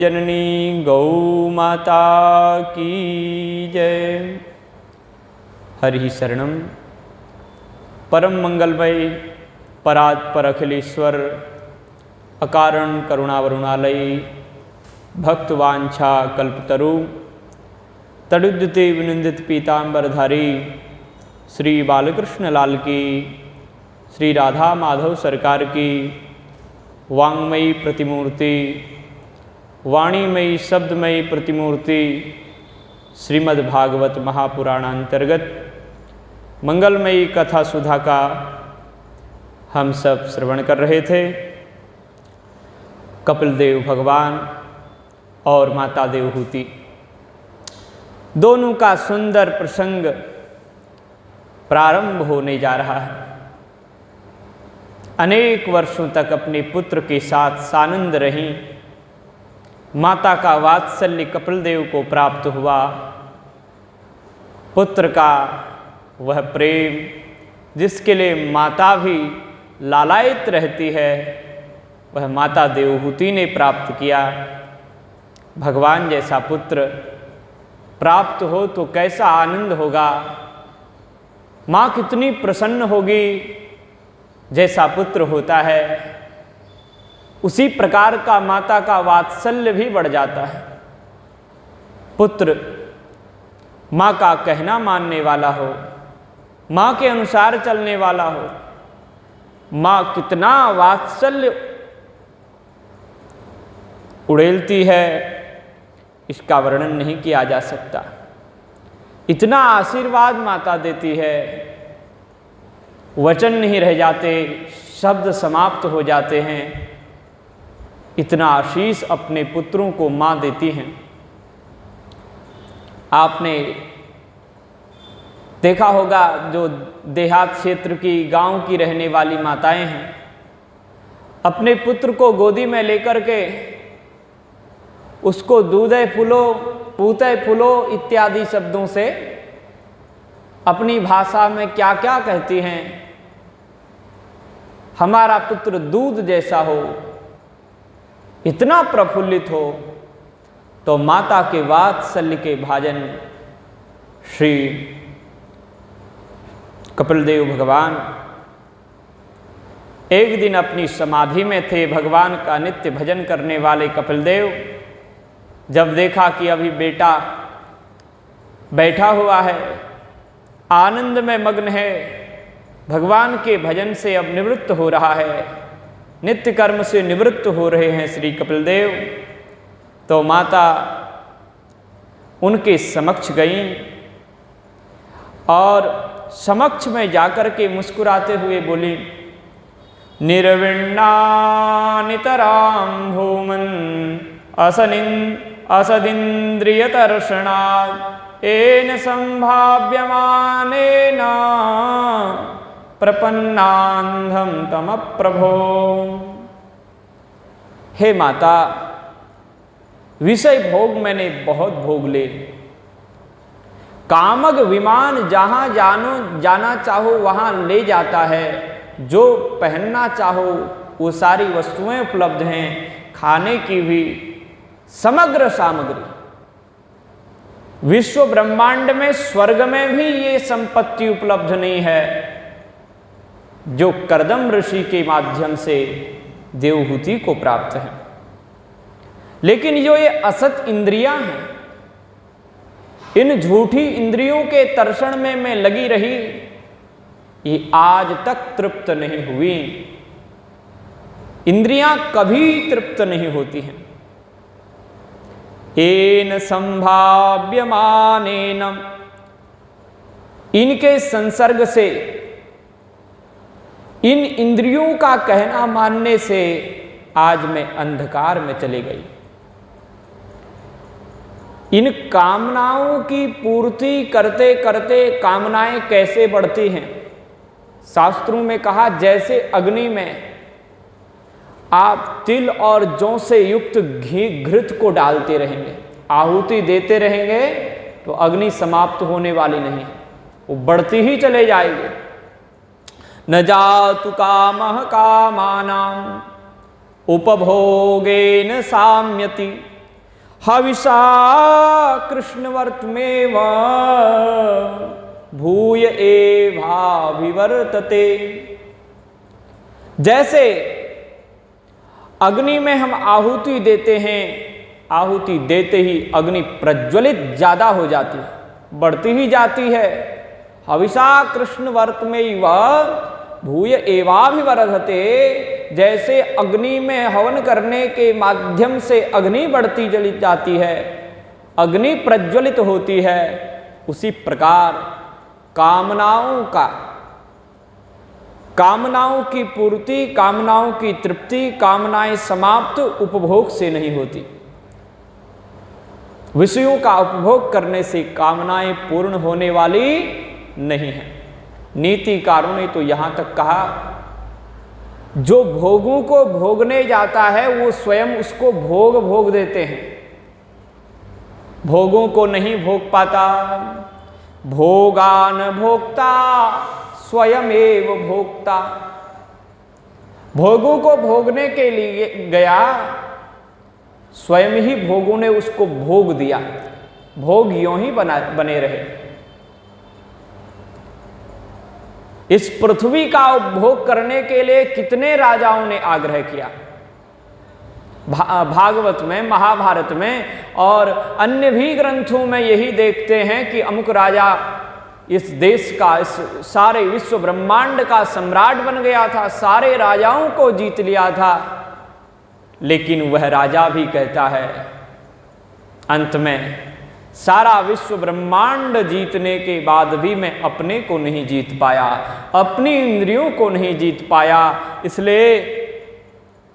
जननी गौ माता की जय। हरि शरणम। परम मंगलमय परात्पर अखिलेश्वर अकारण करुणावरुणालय भक्तवांछा कल्पतरु तड़ुद्यते विनिंदित पीतांबरधारी श्री बालकृष्ण लाल की, श्री राधा माधव सरकार की वांगमयी प्रतिमूर्ति, वाणीमयी शब्दमयी प्रतिमूर्ति श्रीमद्भागवत महापुराणांतर्गत मंगलमयी कथा सुधा का हम सब श्रवण कर रहे थे। कपिल देव भगवान और माता देवहूति दोनों का सुंदर प्रसंग प्रारंभ होने जा रहा है। अनेक वर्षों तक अपने पुत्र के साथ सानंद रही माता का वात्सल्य कपिल देव को प्राप्त हुआ। पुत्र का वह प्रेम जिसके लिए माता भी लालायित रहती है, वह माता देवहूति ने प्राप्त किया। भगवान जैसा पुत्र प्राप्त हो तो कैसा आनंद होगा, माँ कितनी प्रसन्न होगी। जैसा पुत्र होता है उसी प्रकार का माता का वात्सल्य भी बढ़ जाता है। पुत्र माँ का कहना मानने वाला हो, माँ के अनुसार चलने वाला हो, माँ कितना वात्सल्य उड़ेलती है इसका वर्णन नहीं किया जा सकता। इतना आशीर्वाद माता देती है, वचन नहीं रह जाते, शब्द समाप्त हो जाते हैं। इतना आशीष अपने पुत्रों को माँ देती हैं। आपने देखा होगा जो देहात क्षेत्र की, गांव की रहने वाली माताएं हैं, अपने पुत्र को गोदी में लेकर के उसको दूधे फूलो पूते फूलो इत्यादि शब्दों से अपनी भाषा में क्या क्या कहती हैं। हमारा पुत्र दूध जैसा हो, इतना प्रफुल्लित हो। तो माता के वात्सल्य के भाजन श्री कपिल देव भगवान एक दिन अपनी समाधि में थे। भगवान का नित्य भजन करने वाले कपिल देव जब देखा कि अभी बेटा बैठा हुआ है, आनंद में मग्न है, भगवान के भजन से अब निवृत्त हो रहा है, नित्य कर्म से निवृत्त हो रहे हैं श्री कपिल देव, तो माता उनके समक्ष गईं और समक्ष में जाकर के मुस्कुराते हुए बोली, निर्विण्णा नितरां भूमन् असदिन्द्रियतर्षणात् येन संभाव्यमानेन प्रपन्नान्धं तमप्रभो। हे माता, विषय भोग मैंने बहुत भोग ले। कामक विमान जहां जाना चाहो वहां ले जाता है। जो पहनना चाहो वो सारी वस्तुएं उपलब्ध हैं, खाने की भी समग्र सामग्री। विश्व ब्रह्मांड में स्वर्ग में भी ये संपत्ति उपलब्ध नहीं है जो कर्दम ऋषि के माध्यम से देवहूति को प्राप्त है। लेकिन जो ये असत इंद्रियां हैं, इन झूठी इंद्रियों के तर्षण में मैं लगी रही, ये आज तक तृप्त नहीं हुई। इंद्रियां कभी तृप्त नहीं होती हैं। येन संभाव्यमानेन, इनके संसर्ग से, इन इंद्रियों का कहना मानने से आज मैं अंधकार में चली गई। इन कामनाओं की पूर्ति करते करते कामनाएं कैसे बढ़ती हैं। शास्त्रों में कहा, जैसे अग्नि में आप तिल और जौ से युक्त घी घृत को डालते रहेंगे, आहुति देते रहेंगे, तो अग्नि समाप्त होने वाली नहीं, वो बढ़ती ही चले जाएगी। न जातु कामः कामानां उपभोगेन साम्यति हविषा कृष्णवर्तमेव भूय एवाभिवर्तते। जैसे अग्नि में हम आहुति देते हैं, आहुति देते ही अग्नि प्रज्वलित ज्यादा हो जाती है, बढ़ती ही जाती है। हविषा कृष्णवर्तमेव भूय एवाभिवर्धते। जैसे अग्नि में हवन करने के माध्यम से अग्नि बढ़ती चली जाती है, अग्नि प्रज्वलित होती है, उसी प्रकार कामनाओं की पूर्ति, कामनाओं की तृप्ति, कामनाएं समाप्त उपभोग से नहीं होती। विषयों का उपभोग करने से कामनाएं पूर्ण होने वाली नहीं है। नीतिकारों ने तो यहां तक कहा, जो भोगों को भोगने जाता है वो स्वयं उसको भोग देते हैं, भोगों को नहीं भोग पाता। भोगान भोक्ता स्वयमेव भोक्ता। भोगों को भोगने के लिए गया, स्वयं ही भोगों ने उसको भोग दिया, भोग यों ही बने रहे। इस पृथ्वी का उपभोग करने के लिए कितने राजाओं ने आग्रह किया। भागवत में, महाभारत में और अन्य भी ग्रंथों में यही देखते हैं कि अमुक राजा इस देश का, इस सारे विश्व ब्रह्मांड का सम्राट बन गया था, सारे राजाओं को जीत लिया था। लेकिन वह राजा भी कहता है अंत में, सारा विश्व ब्रह्मांड जीतने के बाद भी मैं अपने को नहीं जीत पाया, अपनी इंद्रियों को नहीं जीत पाया। इसलिए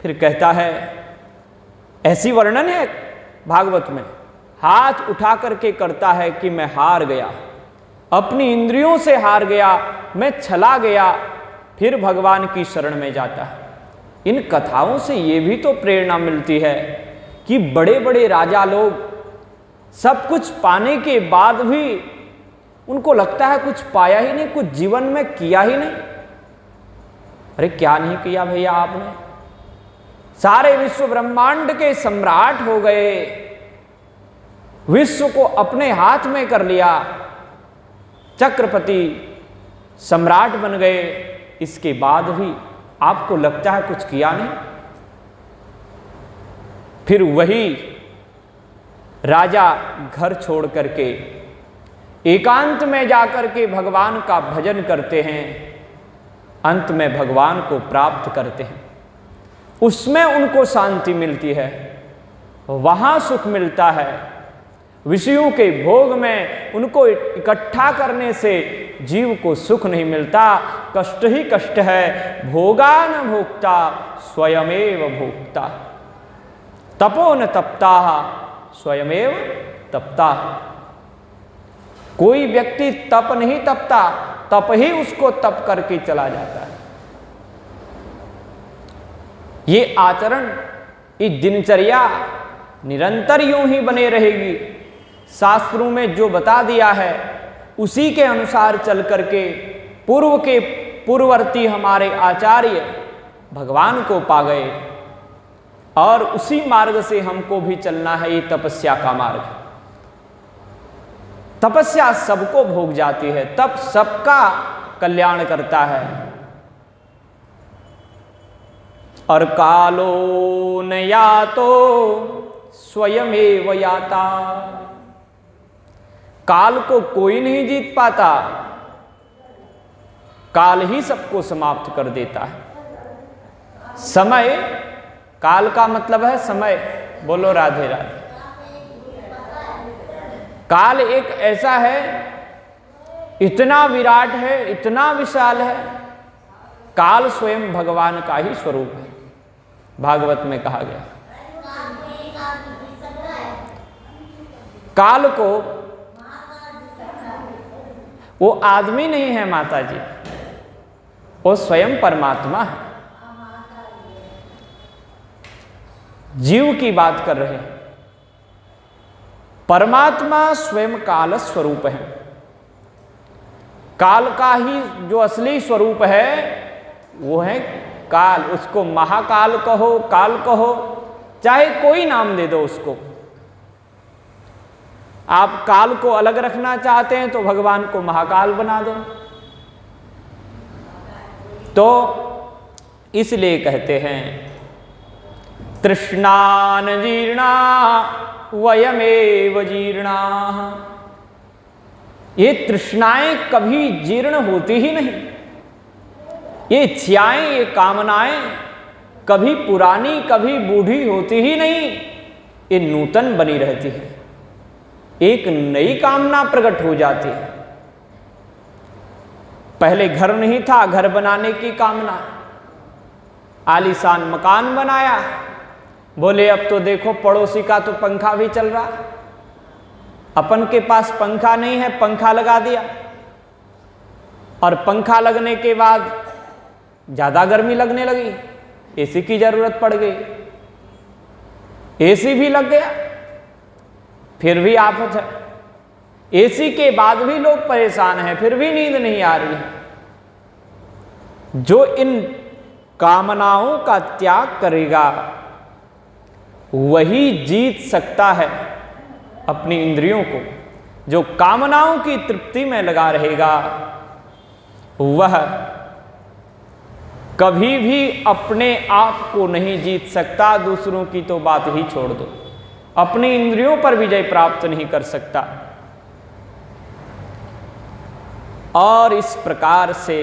फिर कहता है, ऐसी वर्णन है भागवत में, हाथ उठा करके करता है कि मैं हार गया, अपनी इंद्रियों से हार गया, मैं छला गया। फिर भगवान की शरण में जाता है। इन कथाओं से ये भी तो प्रेरणा मिलती है कि बड़े बड़े राजा लोग सब कुछ पाने के बाद भी उनको लगता है कुछ पाया ही नहीं, कुछ जीवन में किया ही नहीं। अरे क्या नहीं किया भैया आपने? सारे विश्व ब्रह्मांड के सम्राट हो गए, विश्व को अपने हाथ में कर लिया, चक्रपति सम्राट बन गए, इसके बाद भी आपको लगता है कुछ किया नहीं? फिर वही राजा घर छोड़ करके एकांत में जाकर के भगवान का भजन करते हैं, अंत में भगवान को प्राप्त करते हैं। उसमें उनको शांति मिलती है, वहां सुख मिलता है। विषयों के भोग में उनको इकट्ठा करने से जीव को सुख नहीं मिलता, कष्ट ही कष्ट है। भोगा न भोक्ता स्वयमेव भोक्ता, तपो न तपता स्वयमेव तपता। कोई व्यक्ति तप नहीं तपता, तप ही उसको तप करके चला जाता है। ये आचरण, ये दिनचर्या निरंतर यूं ही बने रहेगी। शास्त्रों में जो बता दिया है उसी के अनुसार चल करके पूर्ववर्ती हमारे आचार्य भगवान को पा गए, और उसी मार्ग से हमको भी चलना है। ये तपस्या का मार्ग, तपस्या सबको भोग जाती है, तप सबका कल्याण करता है। और कालो न यातो स्वयमेव याता। काल को कोई नहीं जीत पाता, काल ही सबको समाप्त कर देता है। समय, काल का मतलब है समय। बोलो राधे राधे। काल एक ऐसा है, इतना विराट है, इतना विशाल है, काल स्वयं भगवान का ही स्वरूप है। भागवत में कहा गया, काल को, वो आदमी नहीं है माता जी, वो स्वयं परमात्मा है। जीव की बात कर रहे हैं। परमात्मा स्वयं काल स्वरूप है। काल का ही जो असली स्वरूप है वो है काल। उसको महाकाल कहो, काल कहो, चाहे कोई नाम दे दो उसको, आप काल को अलग रखना चाहते हैं तो भगवान को महाकाल बना दो। तो इसलिए कहते हैं तृष्णान जीर्णा वयमेव जीर्णा। ये तृष्णाएं कभी जीर्ण होती ही नहीं, ये इच्छाएं, ये कामनाएं कभी पुरानी कभी बूढ़ी होती ही नहीं, ये नूतन बनी रहती है। एक नई कामना प्रकट हो जाती है। पहले घर नहीं था, घर बनाने की कामना, आलीशान मकान बनाया, बोले अब तो देखो पड़ोसी का तो पंखा भी चल रहा, अपन के पास पंखा नहीं है, पंखा लगा दिया। और पंखा लगने के बाद ज़्यादा गर्मी लगने लगी, एसी की ज़रूरत पड़ गई, एसी भी लग गया, फिर भी आफत है। एसी के बाद भी लोग परेशान हैं, फिर भी नींद नहीं आ रही है। जो इन कामनाओं का त्याग करेगा वही जीत सकता है अपनी इंद्रियों को। जो कामनाओं की तृप्ति में लगा रहेगा वह कभी भी अपने आप को नहीं जीत सकता, दूसरों की तो बात ही छोड़ दो, अपनी इंद्रियों पर विजय प्राप्त नहीं कर सकता। और इस प्रकार से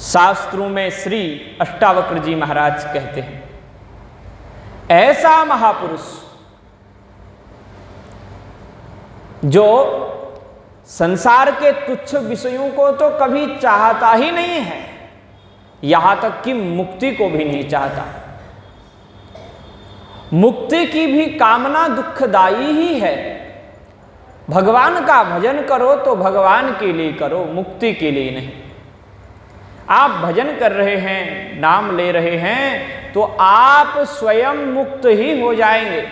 शास्त्रों में श्री अष्टावक्र जी महाराज कहते हैं, ऐसा महापुरुष जो संसार के तुच्छ विषयों को तो कभी चाहता ही नहीं है, यहां तक कि मुक्ति को भी नहीं चाहता। मुक्ति की भी कामना दुखदाई ही है। भगवान का भजन करो तो भगवान के लिए करो, मुक्ति के लिए नहीं। आप भजन कर रहे हैं, नाम ले रहे हैं, तो आप स्वयं मुक्त ही हो जाएंगे।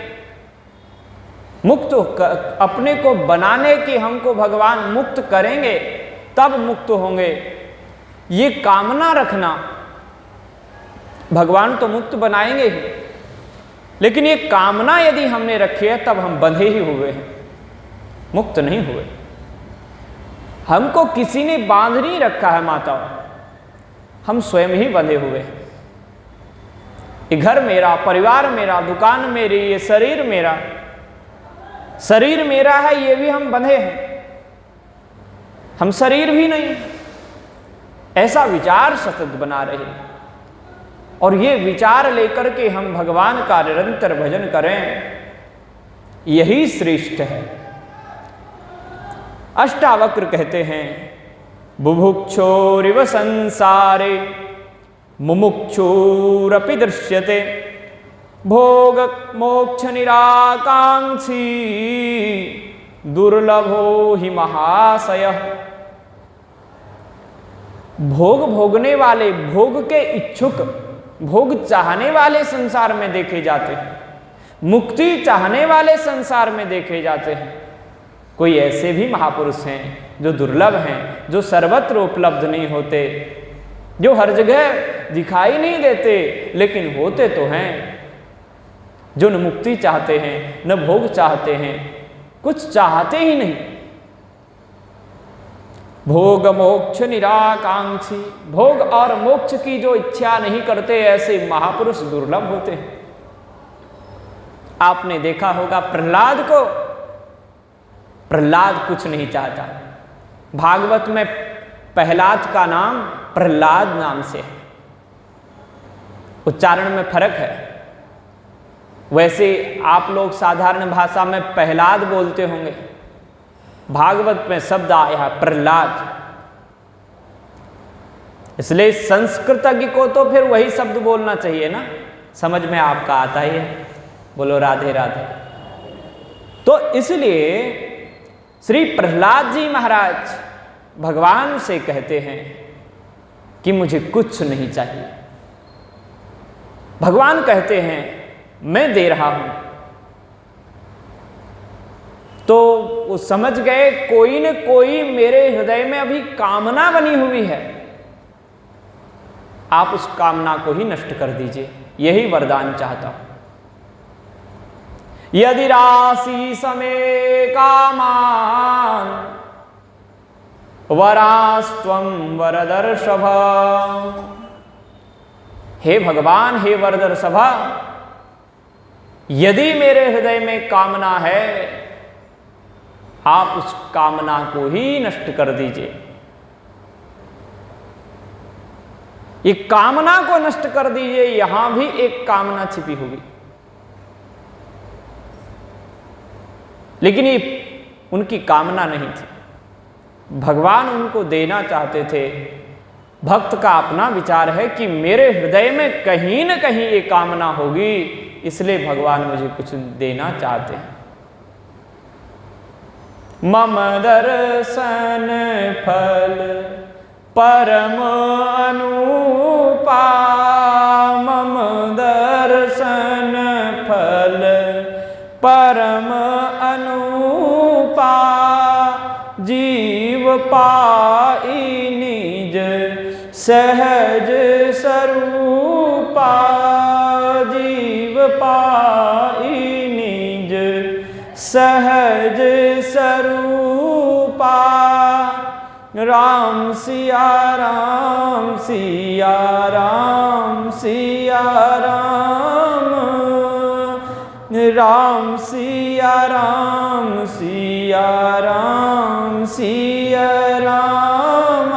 मुक्त अपने को बनाने की हमको भगवान मुक्त करेंगे तब मुक्त होंगे। ये कामना रखना, भगवान तो मुक्त बनाएंगे ही, लेकिन ये कामना यदि हमने रखी है तब हम बंधे ही हुए हैं, मुक्त नहीं हुए। हमको किसी ने बांध नहीं रखा है माता, हम स्वयं ही बंधे हुए हैं। ये घर मेरा, परिवार मेरा, दुकान मेरी, ये शरीर मेरा, शरीर मेरा है, ये भी हम बंधे हैं, हम शरीर भी नहीं। ऐसा विचार सतत बना रहे, और ये विचार लेकर के हम भगवान का निरंतर भजन करें, यही श्रेष्ठ है। अष्टावक्र कहते हैं, बुभुक्षोरिव संसारे मुमुक्षुरपि दृश्यते भोग मोक्ष निराकांक्षी दुर्लभो ही महाशयः। भोग भोगने वाले, भोग के इच्छुक, भोग चाहने वाले संसार में देखे जाते हैं, मुक्ति चाहने वाले संसार में देखे जाते हैं। कोई ऐसे भी महापुरुष हैं जो दुर्लभ हैं, जो सर्वत्र उपलब्ध नहीं होते, जो हर जगह दिखाई नहीं देते, लेकिन होते तो हैं, जो न मुक्ति चाहते हैं, न भोग चाहते हैं, कुछ चाहते ही नहीं। भोग मोक्ष निराकांक्षी, भोग और मोक्ष की जो इच्छा नहीं करते, ऐसे महापुरुष दुर्लभ होते हैं। आपने देखा होगा प्रहलाद को, प्रहलाद कुछ नहीं चाहता। भागवत में प्रहलाद का नाम प्रहलाद नाम से है, उच्चारण में फर्क है। वैसे आप लोग साधारण भाषा में प्रहलाद बोलते होंगे, भागवत में शब्द आया प्रहलाद, इसलिए संस्कृतज्ञ को तो फिर वही शब्द बोलना चाहिए ना, समझ में आपका आता ही है। बोलो राधे राधे। तो इसलिए श्री प्रहलाद जी महाराज भगवान से कहते हैं कि मुझे कुछ नहीं चाहिए। भगवान कहते हैं मैं दे रहा हूं। तो वो समझ गए कोई न कोई मेरे हृदय में अभी कामना बनी हुई है, आप उस कामना को ही नष्ट कर दीजिए, यही वरदान चाहता हूं। यदि राशि समे कामान वरास्त्वं वरदर्शभ। हे भगवान, हे वरदर्शभ, यदि मेरे हृदय में कामना है, आप उस कामना को ही नष्ट कर दीजिए। ये कामना को नष्ट कर दीजिए, यहां भी एक कामना छिपी होगी, लेकिन ये उनकी कामना नहीं थी, भगवान उनको देना चाहते थे। भक्त का अपना विचार है कि मेरे हृदय में कहीं न कहीं ये कामना होगी, इसलिए भगवान मुझे कुछ देना चाहते हैं। मम दर्शन फल परम अनुपा, मम दर्शन फल परम अनुपा, जीव पाई निज सहज स्वरूपा, जीव पाई निज सहज स्वरूपा। राम सिया राम सिया राम सिया राम, राम सिया राम सिया राम सिया राम,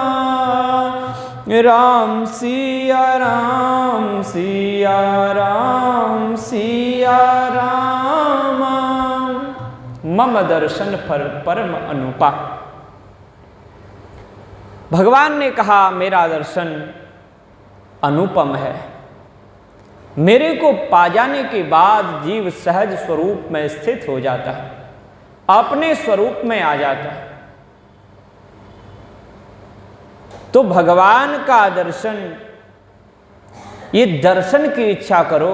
राम सिया राम सिया राम सिया राम। मम दर्शन फल परम अनुपा। भगवान ने कहा मेरा दर्शन अनुपम है। मेरे को पा जाने के बाद जीव सहज स्वरूप में स्थित हो जाता है, अपने स्वरूप में आ जाता है। तो भगवान का दर्शन, ये दर्शन की इच्छा करो,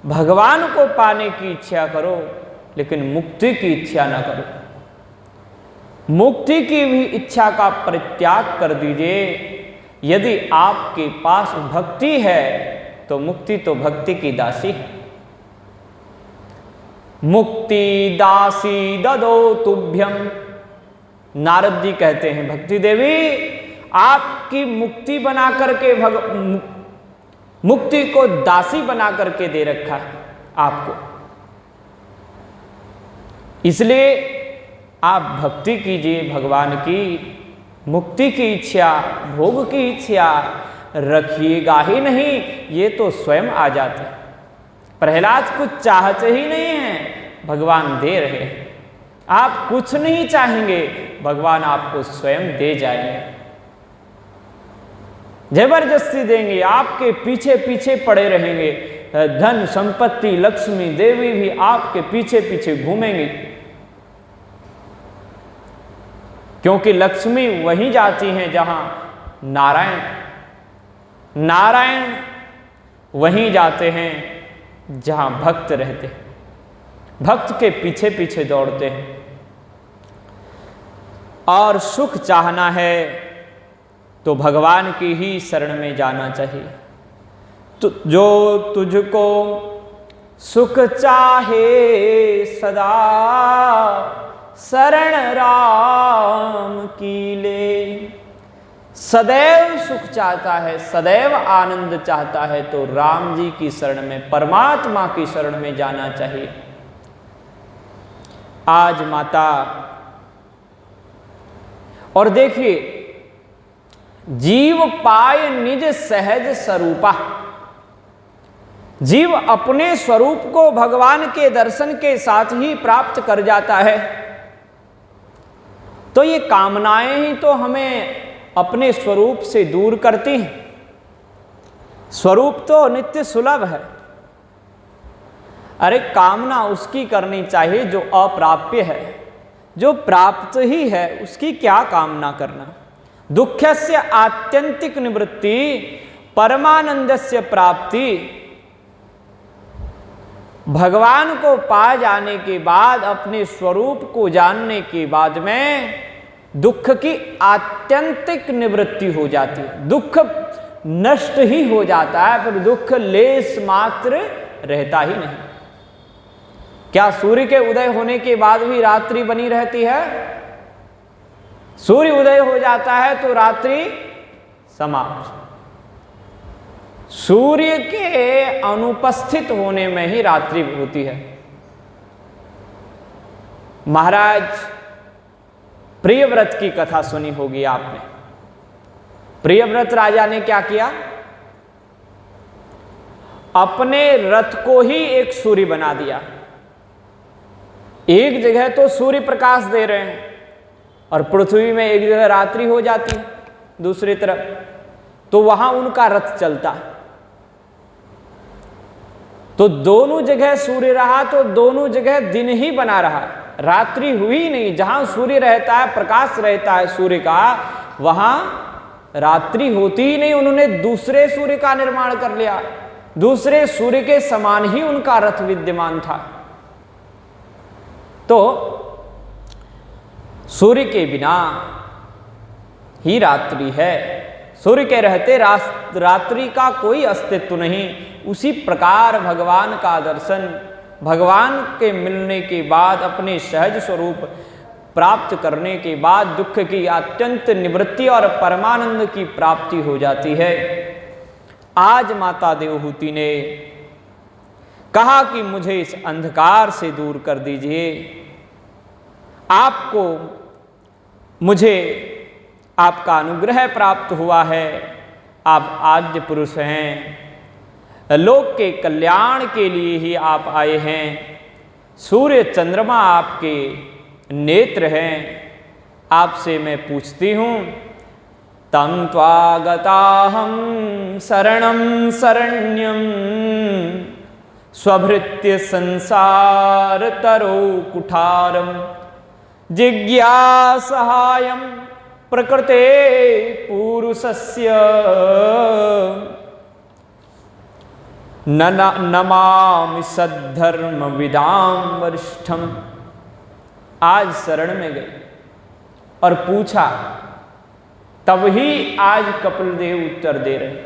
भगवान को पाने की इच्छा करो, लेकिन मुक्ति की इच्छा ना करो। मुक्ति की भी इच्छा का परित्याग कर दीजिए। यदि आपके पास भक्ति है तो मुक्ति तो भक्ति की दासी है। मुक्ति दासी ददो तुभ्यम। नारद जी कहते हैं भक्ति देवी आपकी मुक्ति बना करके मुक्ति को दासी बना करके दे रखा है आपको, इसलिए आप भक्ति कीजिए भगवान की। मुक्ति की इच्छा, भोग की इच्छा रखिएगा ही नहीं, ये तो स्वयं आ जाते। प्रहलाद कुछ चाहते ही नहीं है, भगवान दे रहे हैं। आप कुछ नहीं चाहेंगे, भगवान आपको स्वयं दे जाएंगे, जबरदस्ती देंगे, आपके पीछे पीछे पड़े रहेंगे। धन संपत्ति लक्ष्मी देवी भी आपके पीछे पीछे घूमेंगे, क्योंकि लक्ष्मी वहीं जाती हैं जहां नारायण, नारायण वहीं जाते हैं जहां भक्त रहते हैं, भक्त के पीछे पीछे दौड़ते हैं। और सुख चाहना है तो भगवान की ही शरण में जाना चाहिए। तो जो तुझको सुख चाहे सदा, शरण राम की ले। सदैव सुख चाहता है, सदैव आनंद चाहता है तो राम जी की शरण में, परमात्मा की शरण में जाना चाहिए। आज माता, और देखिए, जीव पाए निज सहज स्वरूपा। जीव अपने स्वरूप को भगवान के दर्शन के साथ ही प्राप्त कर जाता है। तो ये कामनाएं ही तो हमें अपने स्वरूप से दूर करती हैं। स्वरूप तो नित्य सुलभ है। अरे कामना उसकी करनी चाहिए जो अप्राप्य है, जो प्राप्त ही है उसकी क्या कामना करना। दुःखस्य आत्यंतिक निवृत्ति, परमानंदस्य प्राप्ति। भगवान को पा जाने के बाद, अपने स्वरूप को जानने के बाद में दुख की आत्यंतिक निवृत्ति हो जाती है। दुख नष्ट ही हो जाता है, फिर दुख लेस मात्र रहता ही नहीं। क्या सूर्य के उदय होने के बाद भी रात्रि बनी रहती है? सूर्य उदय हो जाता है तो रात्रि समाप्त। सूर्य के अनुपस्थित होने में ही रात्रि होती है। महाराज प्रियव्रत की कथा सुनी होगी आपने। प्रियव्रत राजा ने क्या किया? अपने रथ को ही एक सूर्य बना दिया। एक जगह तो सूर्य प्रकाश दे रहे हैं और पृथ्वी में एक जगह रात्रि हो जाती है दूसरी तरफ, तो वहां उनका रथ चलता है। तो दोनों जगह सूर्य रहा तो दोनों जगह दिन ही बना रहा, रात्रि हुई नहीं। जहां सूर्य रहता है, प्रकाश रहता है सूर्य का, वहां रात्रि होती ही नहीं। उन्होंने दूसरे सूर्य का निर्माण कर लिया, दूसरे सूर्य के समान ही उनका रथ विद्यमान था। तो सूर्य के बिना ही रात्रि है, सूर्य के रहते रात्रि का कोई अस्तित्व नहीं। उसी प्रकार भगवान का दर्शन, भगवान के मिलने के बाद, अपने सहज स्वरूप प्राप्त करने के बाद दुख की अत्यंत निवृत्ति और परमानंद की प्राप्ति हो जाती है। आज माता देवहूति ने कहा कि मुझे इस अंधकार से दूर कर दीजिए, आपको, मुझे आपका अनुग्रह प्राप्त हुआ है, आप आद्य पुरुष हैं, लोक के कल्याण के लिए ही आप आए हैं। सूर्य चंद्रमा आपके नेत्र हैं। आपसे मैं पूछती हूँ, तं त्वागताहं शरणं शरण्यं स्वभृत्य संसार तरो कुठारम जिज्ञासहायं प्रकृते पुरुषस्य नमामि सद्धर्म विदाम वरिष्ठम। आज शरण में गए और पूछा, तब ही आज कपिल देव उत्तर दे रहे,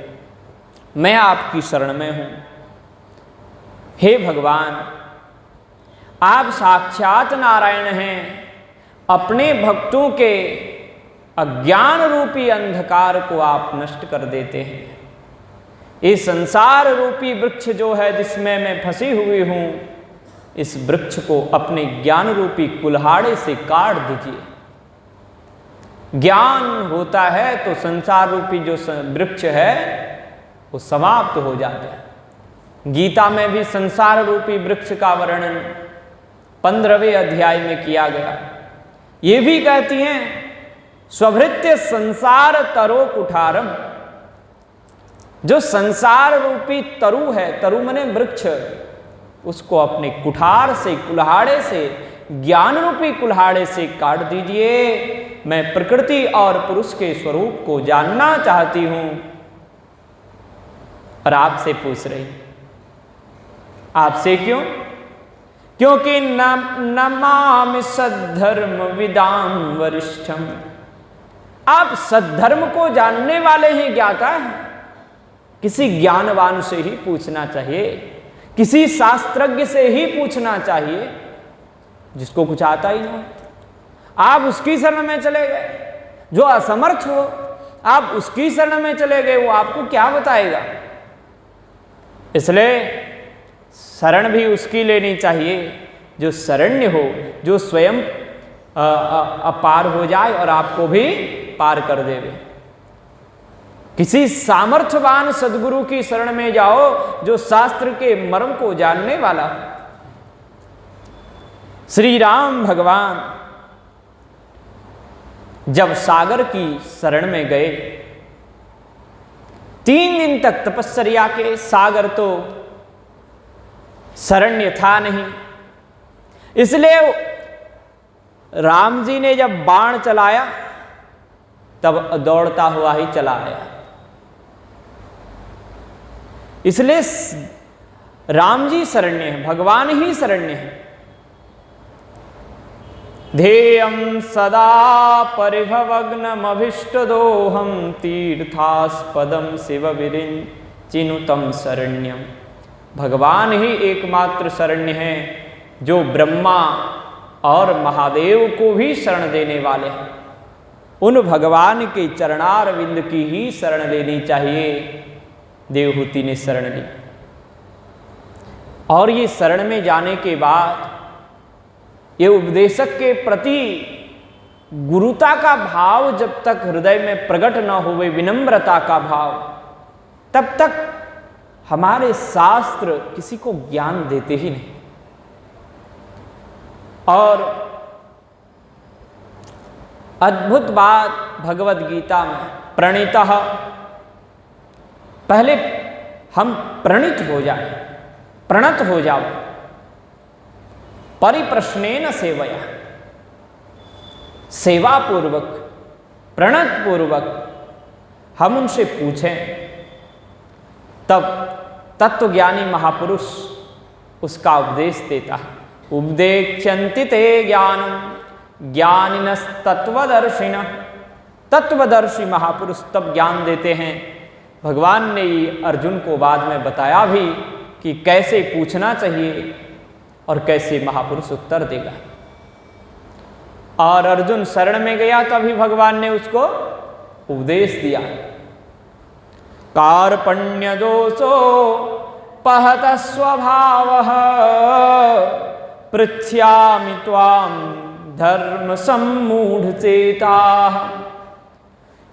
मैं आपकी शरण में हूं। हे भगवान, आप साक्षात नारायण हैं। अपने भक्तों के अज्ञान रूपी अंधकार को आप नष्ट कर देते हैं। ये संसार रूपी वृक्ष जो है जिसमें मैं फंसी हुई हूं, इस वृक्ष को अपने ज्ञान रूपी कुल्हाड़े से काट दीजिए। ज्ञान होता है तो संसार रूपी जो वृक्ष है वो समाप्त हो जाता है। गीता में भी संसार रूपी वृक्ष का वर्णन 15वें अध्याय में किया गया। ये भी कहती हैं, स्वभृत्य संसार तरो कुठारम। जो संसार रूपी तरु है, तरु मने वृक्ष, उसको अपने कुठार से, कुल्हाड़े से, ज्ञान रूपी कुल्हाड़े से काट दीजिए। मैं प्रकृति और पुरुष के स्वरूप को जानना चाहती हूं और आपसे पूछ रही। आपसे क्यों? क्योंकि नमामि सद्धर्म विदाम वरिष्ठम। आप सद्धर्म को जानने वाले ही ज्ञाता हैं। किसी ज्ञानवान से ही पूछना चाहिए, किसी शास्त्रज्ञ से ही पूछना चाहिए, जिसको कुछ आता ही नहीं। आप उसकी शरण में चले गए, जो असमर्थ हो, आप उसकी शरण में चले गए, वो आपको क्या बताएगा? इसलिए शरण भी उसकी लेनी चाहिए जो शरण्य हो, जो स्वयं अपार हो जाए और आपको भी पार कर देवे। किसी सामर्थ्यवान सद्गुरु की शरण में जाओ जो शास्त्र के मर्म को जानने वाला। श्री राम भगवान जब सागर की शरण में गए, 3 दिन तक तपस्या के, सागर तो शरण्य था नहीं, इसलिए राम जी ने जब बाण चलाया तब दौड़ता हुआ ही चला आया। इसलिए राम जी शरण्य हैं, भगवान ही शरण्य हैं। ध्येयं सदा परिभवग्नमभीष्टदोहं तीर्थास्पदं शिवविरिञ्चिनुतं शरण्यम। भगवान ही एकमात्र शरण्य हैं जो ब्रह्मा और महादेव को भी शरण देने वाले हैं, उन भगवान के चरणारविंद की ही शरण लेनी चाहिए। देवहूति ने शरण ली और ये शरण में जाने के बाद ये उपदेशक के प्रति गुरुता का भाव जब तक हृदय में प्रकट न होवे, विनम्रता का भाव, तब तक हमारे शास्त्र किसी को ज्ञान देते ही नहीं। और अद्भुत बात भगवद गीता में, प्रणीतः, पहले हम प्रणीत हो जाए, प्रणत हो जाओ, परिप्रश्नेन सेवया, सेवा पूर्वक, प्रणत पूर्वक हम उनसे पूछें, तब तत्वज्ञानी महापुरुष उसका उपदेश देता है। उपदेक्षन्ति ते ज्ञानम ज्ञानिनस्तत्वदर्शिनः, तत्वदर्शी महापुरुष तब ज्ञान देते हैं। भगवान ने अर्जुन को बाद में बताया भी कि कैसे पूछना चाहिए और कैसे महापुरुष उत्तर देगा। और अर्जुन शरण में गया तभी भगवान ने उसको उपदेश दिया। कार्पण्य दोषो पहत स्वभावः पृच्छ्यामि त्वां धर्म सम्मूढ़ चेताः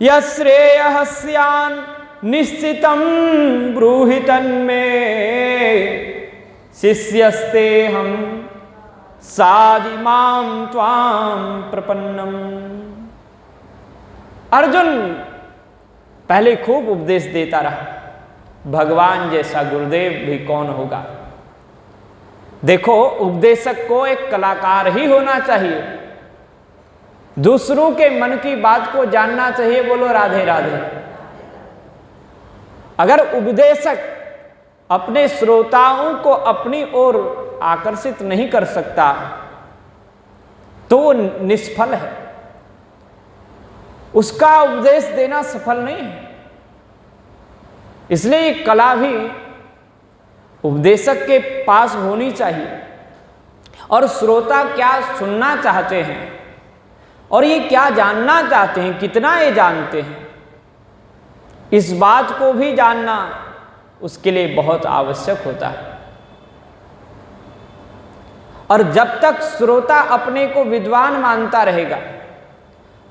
यश्रेयः स्यान् निश्चितं ब्रूहि तन्मे शिष्यस्तेऽहं साधिमां त्वां प्रपन्नम। अर्जुन पहले खूब उपदेश देता रहा, भगवान जैसा गुरुदेव भी कौन होगा। देखो, उपदेशक को एक कलाकार ही होना चाहिए, दूसरों के मन की बात को जानना चाहिए। बोलो राधे राधे। अगर उपदेशक अपने श्रोताओं को अपनी ओर आकर्षित नहीं कर सकता तो वो निष्फल है, उसका उपदेश देना सफल नहीं है। इसलिए ये कला भी उपदेशक के पास होनी चाहिए। और श्रोता क्या सुनना चाहते हैं और ये क्या जानना चाहते हैं, कितना ये जानते हैं, इस बात को भी जानना उसके लिए बहुत आवश्यक होता है। और जब तक श्रोता अपने को विद्वान मानता रहेगा,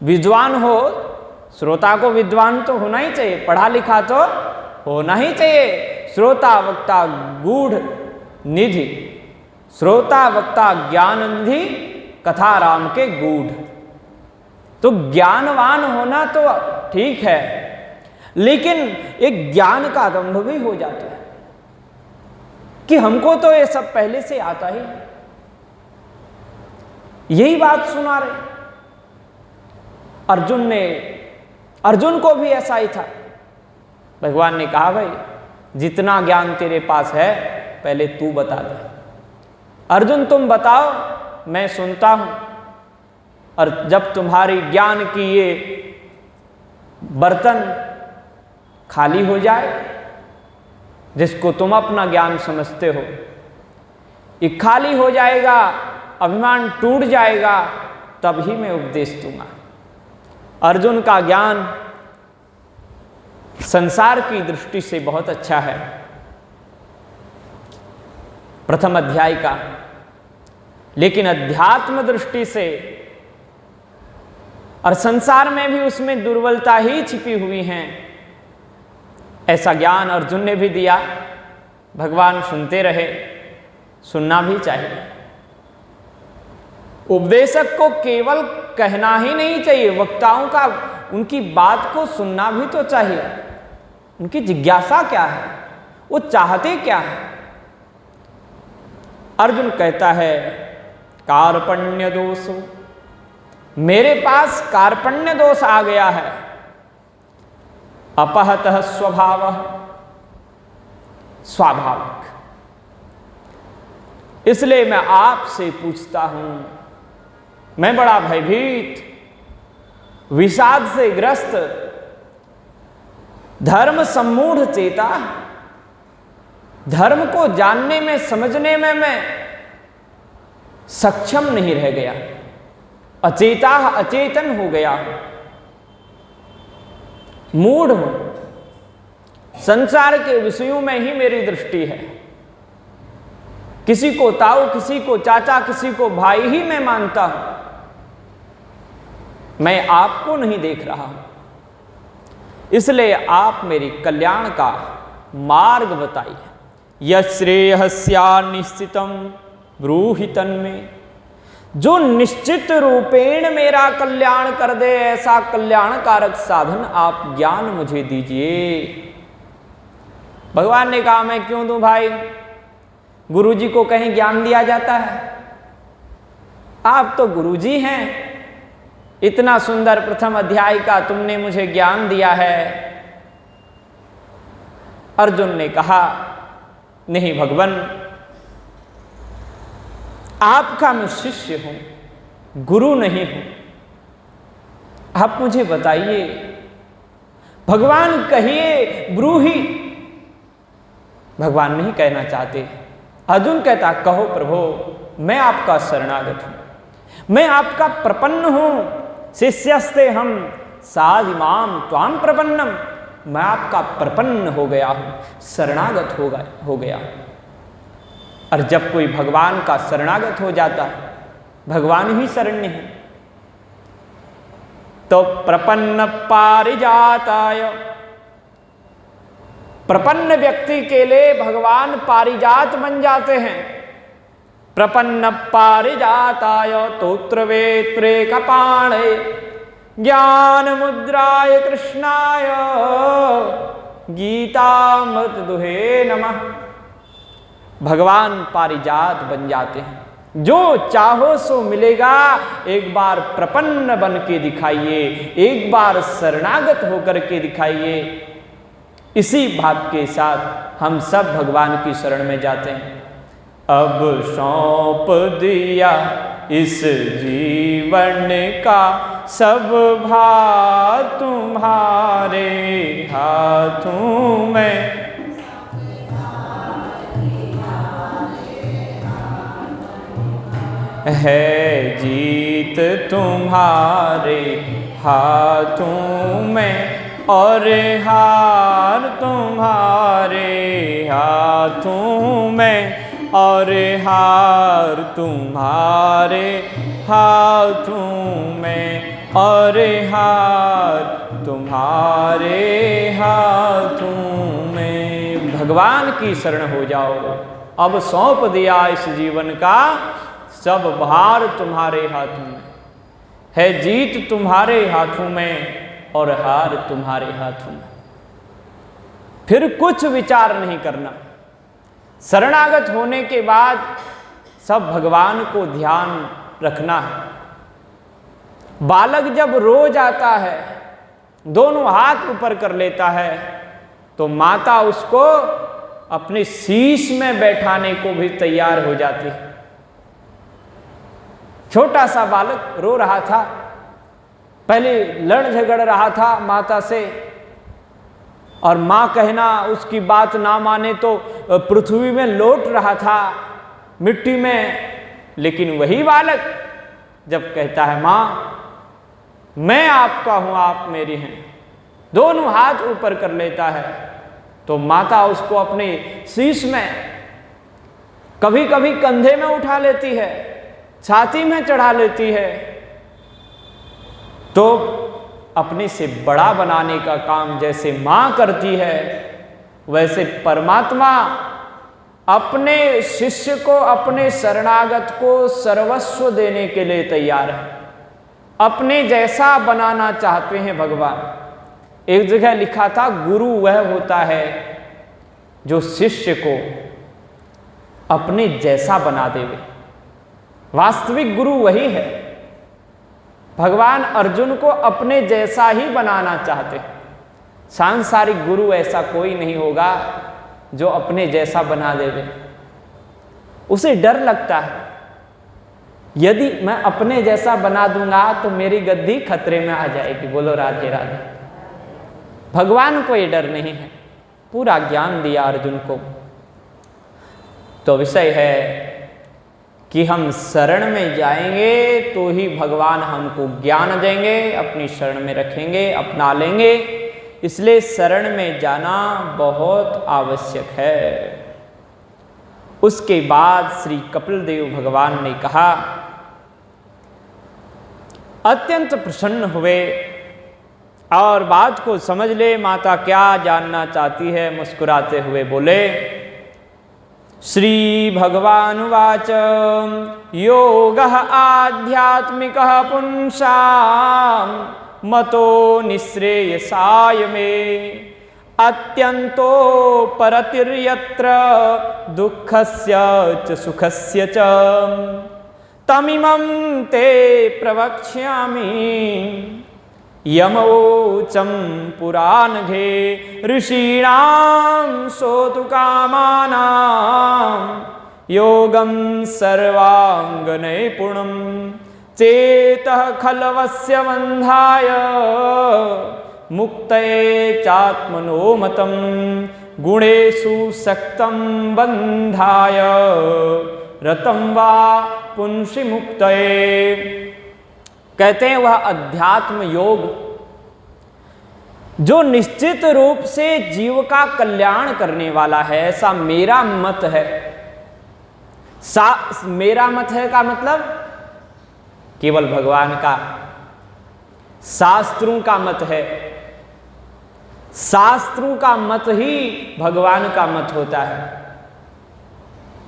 विद्वान हो, श्रोता को विद्वान तो होना ही चाहिए, पढ़ा लिखा तो होना ही चाहिए। श्रोता वक्ता गूढ़ निधि, श्रोता वक्ता ज्ञान निधि, कथा राम के गूढ़। तो ज्ञानवान होना तो ठीक है, लेकिन एक ज्ञान का दंभ भी हो जाता है कि हमको तो ये सब पहले से आता ही है। यही बात सुना रहे अर्जुन को भी ऐसा ही था। भगवान ने कहा, भाई जितना ज्ञान तेरे पास है पहले तू बता दे। अर्जुन तुम बताओ, मैं सुनता हूं। और जब तुम्हारी ज्ञान की ये बर्तन खाली हो जाए, जिसको तुम अपना ज्ञान समझते हो, ये खाली हो जाएगा, अभिमान टूट जाएगा, तब ही मैं उपदेश दूंगा। अर्जुन का ज्ञान संसार की दृष्टि से बहुत अच्छा है, प्रथम अध्याय का, लेकिन अध्यात्म दृष्टि से और संसार में भी उसमें दुर्बलता ही छिपी हुई हैं। ऐसा ज्ञान अर्जुन ने भी दिया। भगवान सुनते रहे, सुनना भी चाहिए। उपदेशक को केवल कहना ही नहीं चाहिए, वक्ताओं का उनकी बात को सुनना भी तो चाहिए। उनकी जिज्ञासा क्या है, वो चाहते क्या है। अर्जुन कहता है, कार्पण्य दोषो, मेरे पास कार्पण्य दोष आ गया है। अपहतः स्वभावः, स्वाभाविक। इसलिए मैं आपसे पूछता हूं, मैं बड़ा भयभीत, विषाद से ग्रस्त, धर्म सम्मूढ़ चेता, धर्म को जानने में, समझने में मैं सक्षम नहीं रह गया, अचेता अचेतन हो गया, मूढ़ हूं, संसार के विषयों में ही मेरी दृष्टि है, किसी को ताऊ, किसी को चाचा, किसी को भाई ही मैं मानता हूं, मैं आपको नहीं देख रहा हूं। इसलिए आप मेरी कल्याण का मार्ग बताइए। यश्रेयस्या निश्चितम ब्रूहि तन्मे, जो निश्चित रूपेण मेरा कल्याण कर दे, ऐसा कल्याणकारक साधन आप ज्ञान मुझे दीजिए। भगवान ने कहा मैं क्यों दूं भाई, गुरुजी को कहीं ज्ञान दिया जाता है? आप तो गुरुजी हैं, इतना सुंदर प्रथम अध्याय का तुमने मुझे ज्ञान दिया है। अर्जुन ने कहा नहीं भगवान, आपका मैं शिष्य हूं, गुरु नहीं हूं, आप मुझे बताइए। भगवान कहिए ब्रूहि, भगवान नहीं कहना चाहते। अर्जुन कहता कहो प्रभु, मैं आपका शरणागत हूं, मैं आपका प्रपन्न हूं। शिष्यस्ते हम साधिमाम त्वाम प्रपन्नम, मैं आपका प्रपन्न हो गया हूं, शरणागत हो गया। और जब कोई भगवान का शरणागत हो जाता है, भगवान ही शरण्य है, तो प्रपन्न पारिजाताय, प्रपन्न व्यक्ति के लिए भगवान पारिजात बन जाते हैं। प्रपन्न पारिजाताय तोत्रवेत्रे कपाणे ज्ञान मुद्राय कृष्णाय गीतामृत दुहे नमः। भगवान पारिजात बन जाते हैं, जो चाहो सो मिलेगा। एक बार प्रपन्न बन के दिखाइए, एक बार शरणागत होकर के दिखाइए। इसी भाव के साथ हम सब भगवान की शरण में जाते हैं। अब सौंप दिया इस जीवन का सब भार तुम्हारे हाथों में, है जीत तुम्हारे हाथों में और हार तुम्हारे हाथों में, और हार तुम्हारे हाथों में, और हार तुम्हारे हाथों में। भगवान की शरण हो जाओ। अब सौंप दिया इस जीवन का सब भार तुम्हारे हाथों में, है जीत तुम्हारे हाथों में और हार तुम्हारे हाथों में। फिर कुछ विचार नहीं करना। शरणागत होने के बाद सब भगवान को ध्यान रखना है। बालक जब रो जाता है, दोनों हाथ ऊपर कर लेता है, तो माता उसको अपने शीश में बैठाने को भी तैयार हो जाती है। छोटा सा बालक रो रहा था, पहले लड़ झगड़ रहा था माता से, और माँ कहना उसकी बात ना माने तो पृथ्वी में लौट रहा था, मिट्टी में। लेकिन वही बालक जब कहता है माँ मैं आपका हूं, आप मेरी हैं, दोनों हाथ ऊपर कर लेता है, तो माता उसको अपने शीश में, कभी कभी कंधे में उठा लेती है, छाती में चढ़ा लेती है। तो अपने से बड़ा बनाने का काम जैसे मां करती है, वैसे परमात्मा अपने शिष्य को, अपने शरणागत को सर्वस्व देने के लिए तैयार है। अपने जैसा बनाना चाहते हैं भगवान। एक जगह लिखा था गुरु वह होता है जो शिष्य को अपने जैसा बना देवे। वास्तविक गुरु वही है। भगवान अर्जुन को अपने जैसा ही बनाना चाहते हैं। सांसारिक गुरु ऐसा कोई नहीं होगा जो अपने जैसा बना देवे। उसे डर लगता है, यदि मैं अपने जैसा बना दूंगा तो मेरी गद्दी खतरे में आ जाएगी। बोलो राधे राधे। भगवान को ये डर नहीं है, पूरा ज्ञान दिया अर्जुन को। तो विषय है कि हम शरण में जाएंगे तो ही भगवान हमको ज्ञान देंगे, अपनी शरण में रखेंगे, अपना लेंगे। इसलिए शरण में जाना बहुत आवश्यक है। उसके बाद श्री कपिल देव भगवान ने कहा, अत्यंत प्रसन्न हुए और बात को समझ ले माता क्या जानना चाहती है। मुस्कुराते हुए बोले, श्री भगवान उवाच योगः आध्यात्मिकः पुंसां मतो निःश्रेयसाय मे अत्यंतो परतिर्यत्र दुःखस्य च सुखस्य च तमिमं ते प्रवक्ष्यामि यमोचं पुराणघे ऋषीणां सोतुकामानां योगं सर्वाङ्गनैपुणं चेतः खलवस्य बन्धाय मुक्तये चात्मनो मतं गुणेषु सक्तं बन्धाय रतं वा पुंसि मुक्तये। कहते हैं वह अध्यात्म योग जो निश्चित रूप से जीव का कल्याण करने वाला है, ऐसा मेरा मत है। मेरा मत है का मतलब केवल भगवान का, शास्त्रों का मत है। शास्त्रों का मत ही भगवान का मत होता है।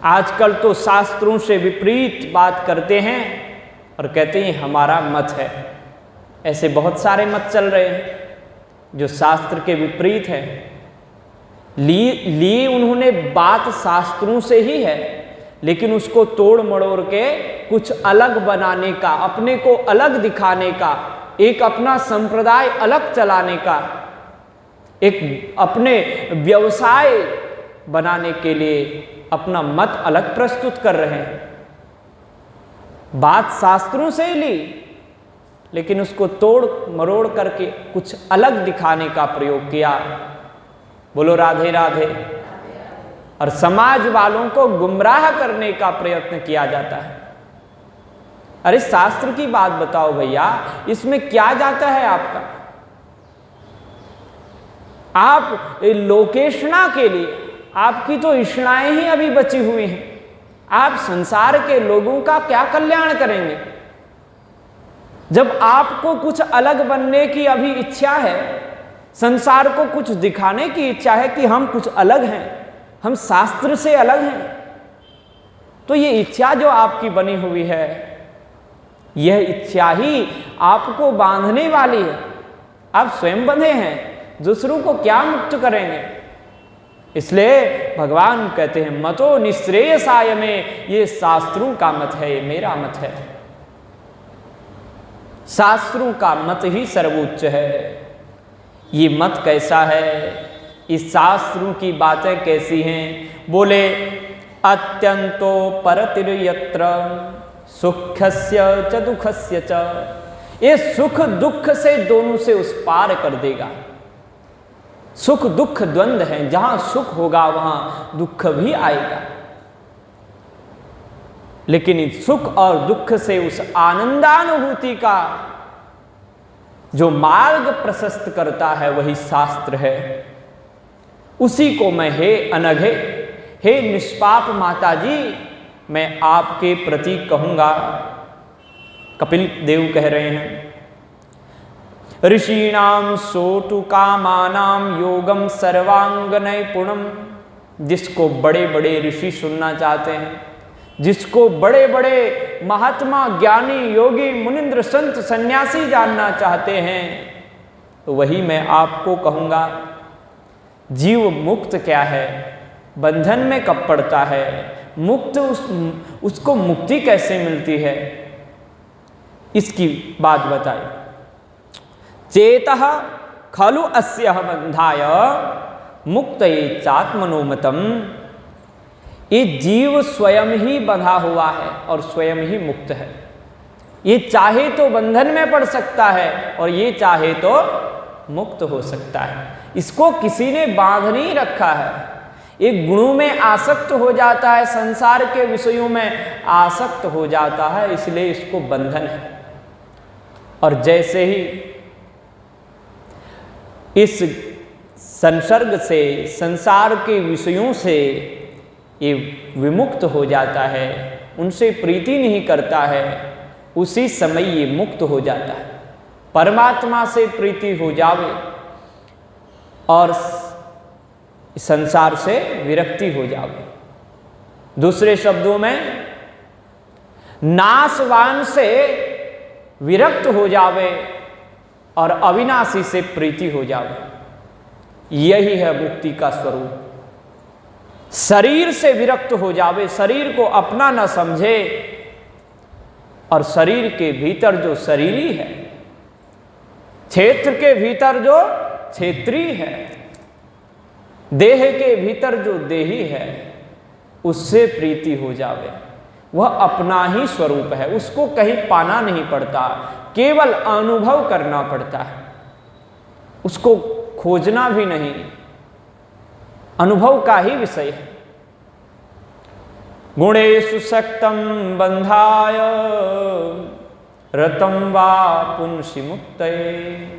आजकल तो शास्त्रों से विपरीत बात करते हैं और कहते हैं हमारा मत है। ऐसे बहुत सारे मत चल रहे हैं जो शास्त्र के विपरीत है। लिए उन्होंने बात शास्त्रों से ही है, लेकिन उसको तोड़ मड़ोड़ के कुछ अलग बनाने का, अपने को अलग दिखाने का, एक अपना संप्रदाय अलग चलाने का, एक अपने व्यवसाय बनाने के लिए अपना मत अलग प्रस्तुत कर रहे हैं। बात शास्त्रों से ही ली, लेकिन उसको तोड़ मरोड़ करके कुछ अलग दिखाने का प्रयोग किया। बोलो राधे राधे। और समाज वालों को गुमराह करने का प्रयत्न किया जाता है। अरे शास्त्र की बात बताओ भैया, इसमें क्या जाता है आपका? आप लोकेशना के लिए, आपकी तो इष्णाएं ही अभी बची हुई हैं। आप संसार के लोगों का क्या कल्याण करेंगे? जब आपको कुछ अलग बनने की अभी इच्छा है, संसार को कुछ दिखाने की इच्छा है कि हम कुछ अलग हैं, हम शास्त्र से अलग हैं, तो ये इच्छा जो आपकी बनी हुई है, यह इच्छा ही आपको बांधने वाली है। आप स्वयं बंधे हैं, दूसरों को क्या मुक्त करेंगे? इसलिए भगवान कहते हैं मतो निःश्रेयसाय में, ये शास्त्रों का मत है, ये मेरा मत है। शास्त्रों का मत ही सर्वोच्च है। ये मत कैसा है? इस शास्त्रों की बातें कैसी हैं? बोले अत्यंतो परतिर्यत्र सुखस्य च दुखस्य च, ये सुख दुख से दोनों से उस पार कर देगा। सुख दुख द्वंद्व है, जहां सुख होगा वहां दुख भी आएगा, लेकिन इस सुख और दुख से उस आनंदानुभूति का जो मार्ग प्रशस्त करता है वही शास्त्र है। उसी को मैं हे अनघे, हे निष्पाप माता जी, मैं आपके प्रति कहूंगा। कपिल देव कह रहे हैं, ऋषीणाम सोटु कामानाम योगम सर्वांग नैपुणम, जिसको बड़े बड़े ऋषि सुनना चाहते हैं, जिसको बड़े बड़े महात्मा ज्ञानी योगी मुनिंद्र संत सन्यासी जानना चाहते हैं, तो वही मैं आपको कहूँगा। जीव मुक्त क्या है, बंधन में कब पड़ता है, मुक्त उसको मुक्ति कैसे मिलती है, इसकी बात बताई। चेतः खलु अस्य बंधाय मुक्तये चात्मनोमतम, ये जीव स्वयं ही बंधा हुआ है और स्वयं ही मुक्त है। ये चाहे तो बंधन में पड़ सकता है और ये चाहे तो मुक्त हो सकता है। इसको किसी ने बांध नहीं रखा है, एक गुणों में आसक्त हो जाता है, संसार के विषयों में आसक्त हो जाता है, इसलिए इसको बंधन है। और जैसे ही इस संसर्ग से, संसार के विषयों से ये विमुक्त हो जाता है, उनसे प्रीति नहीं करता है, उसी समय ये मुक्त हो जाता है। परमात्मा से प्रीति हो जावे और संसार से विरक्ति हो जावे। दूसरे शब्दों में, नाशवान से विरक्त हो जावे और अविनाशी से प्रीति हो जावे। यही है मुक्ति का स्वरूप। शरीर से विरक्त हो जावे, शरीर को अपना न समझे, और शरीर के भीतर जो शरीरी है, क्षेत्र के भीतर जो क्षेत्री है, देह के भीतर जो देही है, उससे प्रीति हो जावे। वह अपना ही स्वरूप है, उसको कहीं पाना नहीं पड़ता, केवल अनुभव करना पड़ता है, उसको खोजना भी नहीं, अनुभव का ही विषय है। गुणेषु सक्तं बंधाय रतं वा पुंसि मुक्तये।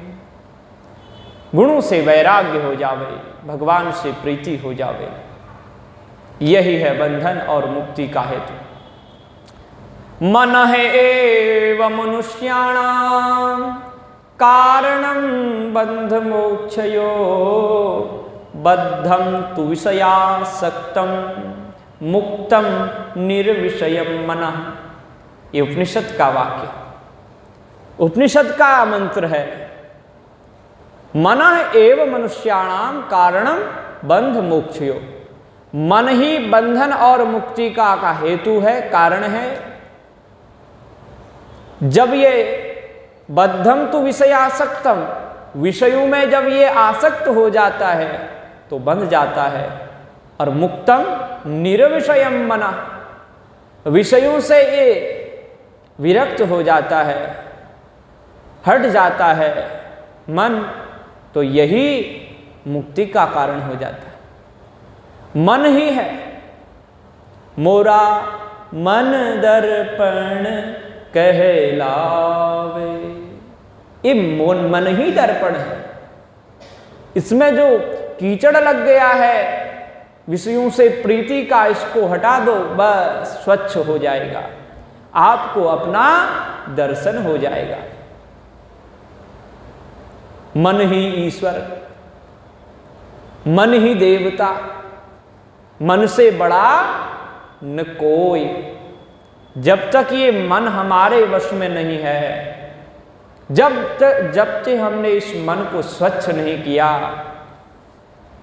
गुणों से वैराग्य हो जावे, भगवान से प्रीति हो जावे, यही है बंधन और मुक्ति का हेतु। मनः एव मनुष्याणां कारणं बंध मोक्षयो बद्धं तु विषयासक्तं मुक्तम निर्विषयम मनः। ये उपनिषद का वाक्य, उपनिषद का मंत्र है। मनः एव मनुष्याणाम कारणम बंध मोक्षयो। मन ही बंधन और मुक्ति का हेतु है, कारण है। जब ये बद्धम तु विषयासक्तम, विषयों में जब ये आसक्त हो जाता है तो बंध जाता है। और मुक्तम निर्विषयम मनः, विषयों से ये विरक्त हो जाता है, हट जाता है मन, तो यही मुक्ति का कारण हो जाता है। मन ही है। मोरा मन दर्पण कहलावे, ये मन ही दर्पण है। इसमें जो कीचड़ लग गया है विषयों से प्रीति का, इसको हटा दो, बस स्वच्छ हो जाएगा, आपको अपना दर्शन हो जाएगा। मन ही ईश्वर, मन ही देवता, मन से बड़ा न कोई। जब तक ये मन हमारे वश में नहीं है, जब तक हमने इस मन को स्वच्छ नहीं किया,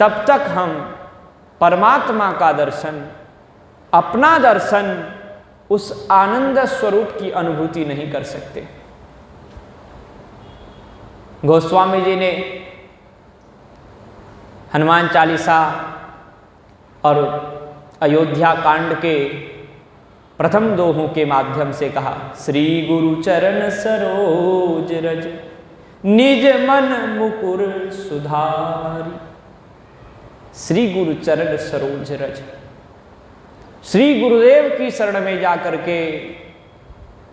तब तक हम परमात्मा का दर्शन, अपना दर्शन, उस आनंद स्वरूप की अनुभूति नहीं कर सकते। गोस्वामी जी ने हनुमान चालीसा और अयोध्या कांड के प्रथम दोहों के माध्यम से कहा, श्री गुरु चरण सरोज रज निज मन मुकुर सुधारी। श्री गुरु चरण सरोज रज, श्री गुरुदेव की शरण में जाकर के,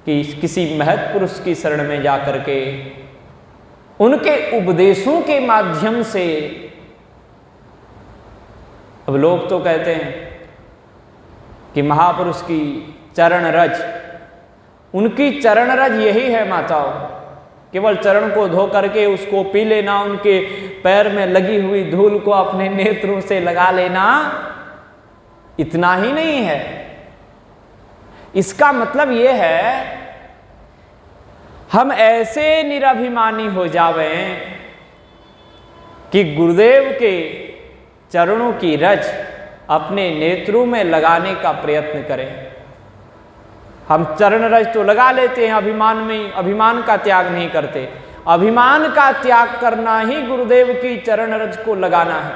कि किसी महत् पुरुष की शरण में जाकर के, उनके उपदेशों के माध्यम से। अब लोग तो कहते हैं कि महापुरुष की चरण रज, उनकी चरण रज यही है माताओं, केवल चरण को धो करके उसको पी लेना, उनके पैर में लगी हुई धूल को अपने नेत्रों से लगा लेना, इतना ही नहीं है। इसका मतलब यह है हम ऐसे निराभिमानी हो जावें कि गुरुदेव के चरणों की रज अपने नेत्रों में लगाने का प्रयत्न करें। हम चरण रज तो लगा लेते हैं अभिमान में, अभिमान का त्याग नहीं करते। अभिमान का त्याग करना ही गुरुदेव की चरण रज को लगाना है,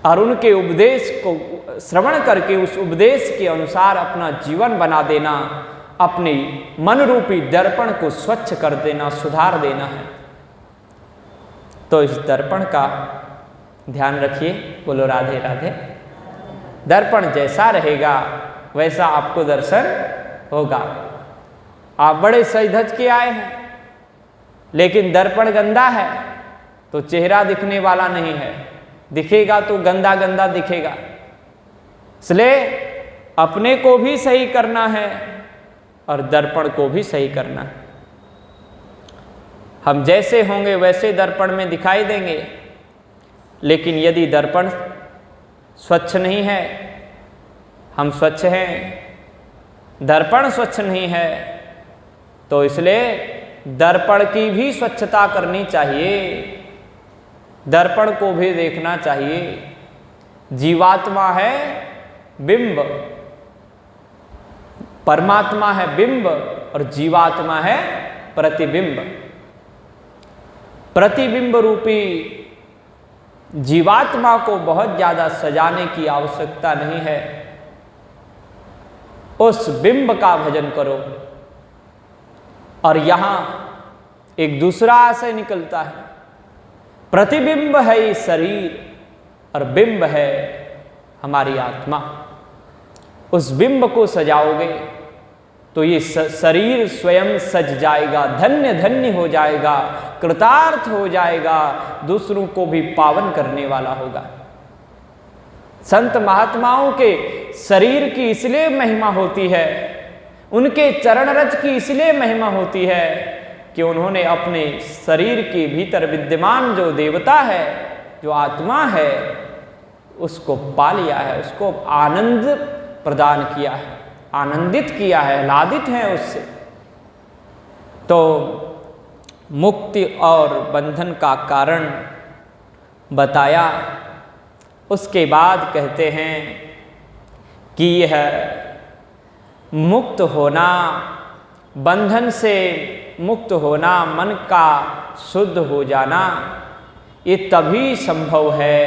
और उनके उपदेश को श्रवण करके उस उपदेश के अनुसार अपना जीवन बना देना, अपने मन रूपी दर्पण को स्वच्छ कर देना, सुधार देना है। तो इस दर्पण का ध्यान रखिए, बोलो राधे राधे। दर्पण जैसा रहेगा वैसा आपको दर्शन होगा। आप बड़े सज धज के आए हैं, लेकिन दर्पण गंदा है तो चेहरा दिखने वाला नहीं है, दिखेगा तो गंदा गंदा दिखेगा। इसलिए अपने को भी सही करना है और दर्पण को भी सही करना है। हम जैसे होंगे वैसे दर्पण में दिखाई देंगे, लेकिन यदि दर्पण स्वच्छ नहीं है, हम स्वच्छ हैं, दर्पण स्वच्छ नहीं है, तो इसलिए दर्पण की भी स्वच्छता करनी चाहिए, दर्पण को भी देखना चाहिए। जीवात्मा है बिंब, परमात्मा है बिंब और जीवात्मा है प्रतिबिंब। प्रतिबिंब रूपी जीवात्मा को बहुत ज्यादा सजाने की आवश्यकता नहीं है, उस बिंब का भजन करो। और यहां एक दूसरा आशय निकलता है, प्रतिबिंब है ये शरीर और बिंब है हमारी आत्मा। उस बिंब को सजाओगे तो ये शरीर स्वयं सज जाएगा, धन्य धन्य हो जाएगा, कृतार्थ हो जाएगा, दूसरों को भी पावन करने वाला होगा। संत महात्माओं के शरीर की इसलिए महिमा होती है, उनके चरण रज की इसलिए महिमा होती है कि उन्होंने अपने शरीर के भीतर विद्यमान जो देवता है, जो आत्मा है, उसको पा लिया है, उसको आनंद प्रदान किया है, आनंदित किया है, लादित है उससे। तो मुक्ति और बंधन का कारण बताया। उसके बाद कहते हैं कि यह मुक्त होना, बंधन से मुक्त होना, मन का शुद्ध हो जाना, ये तभी संभव है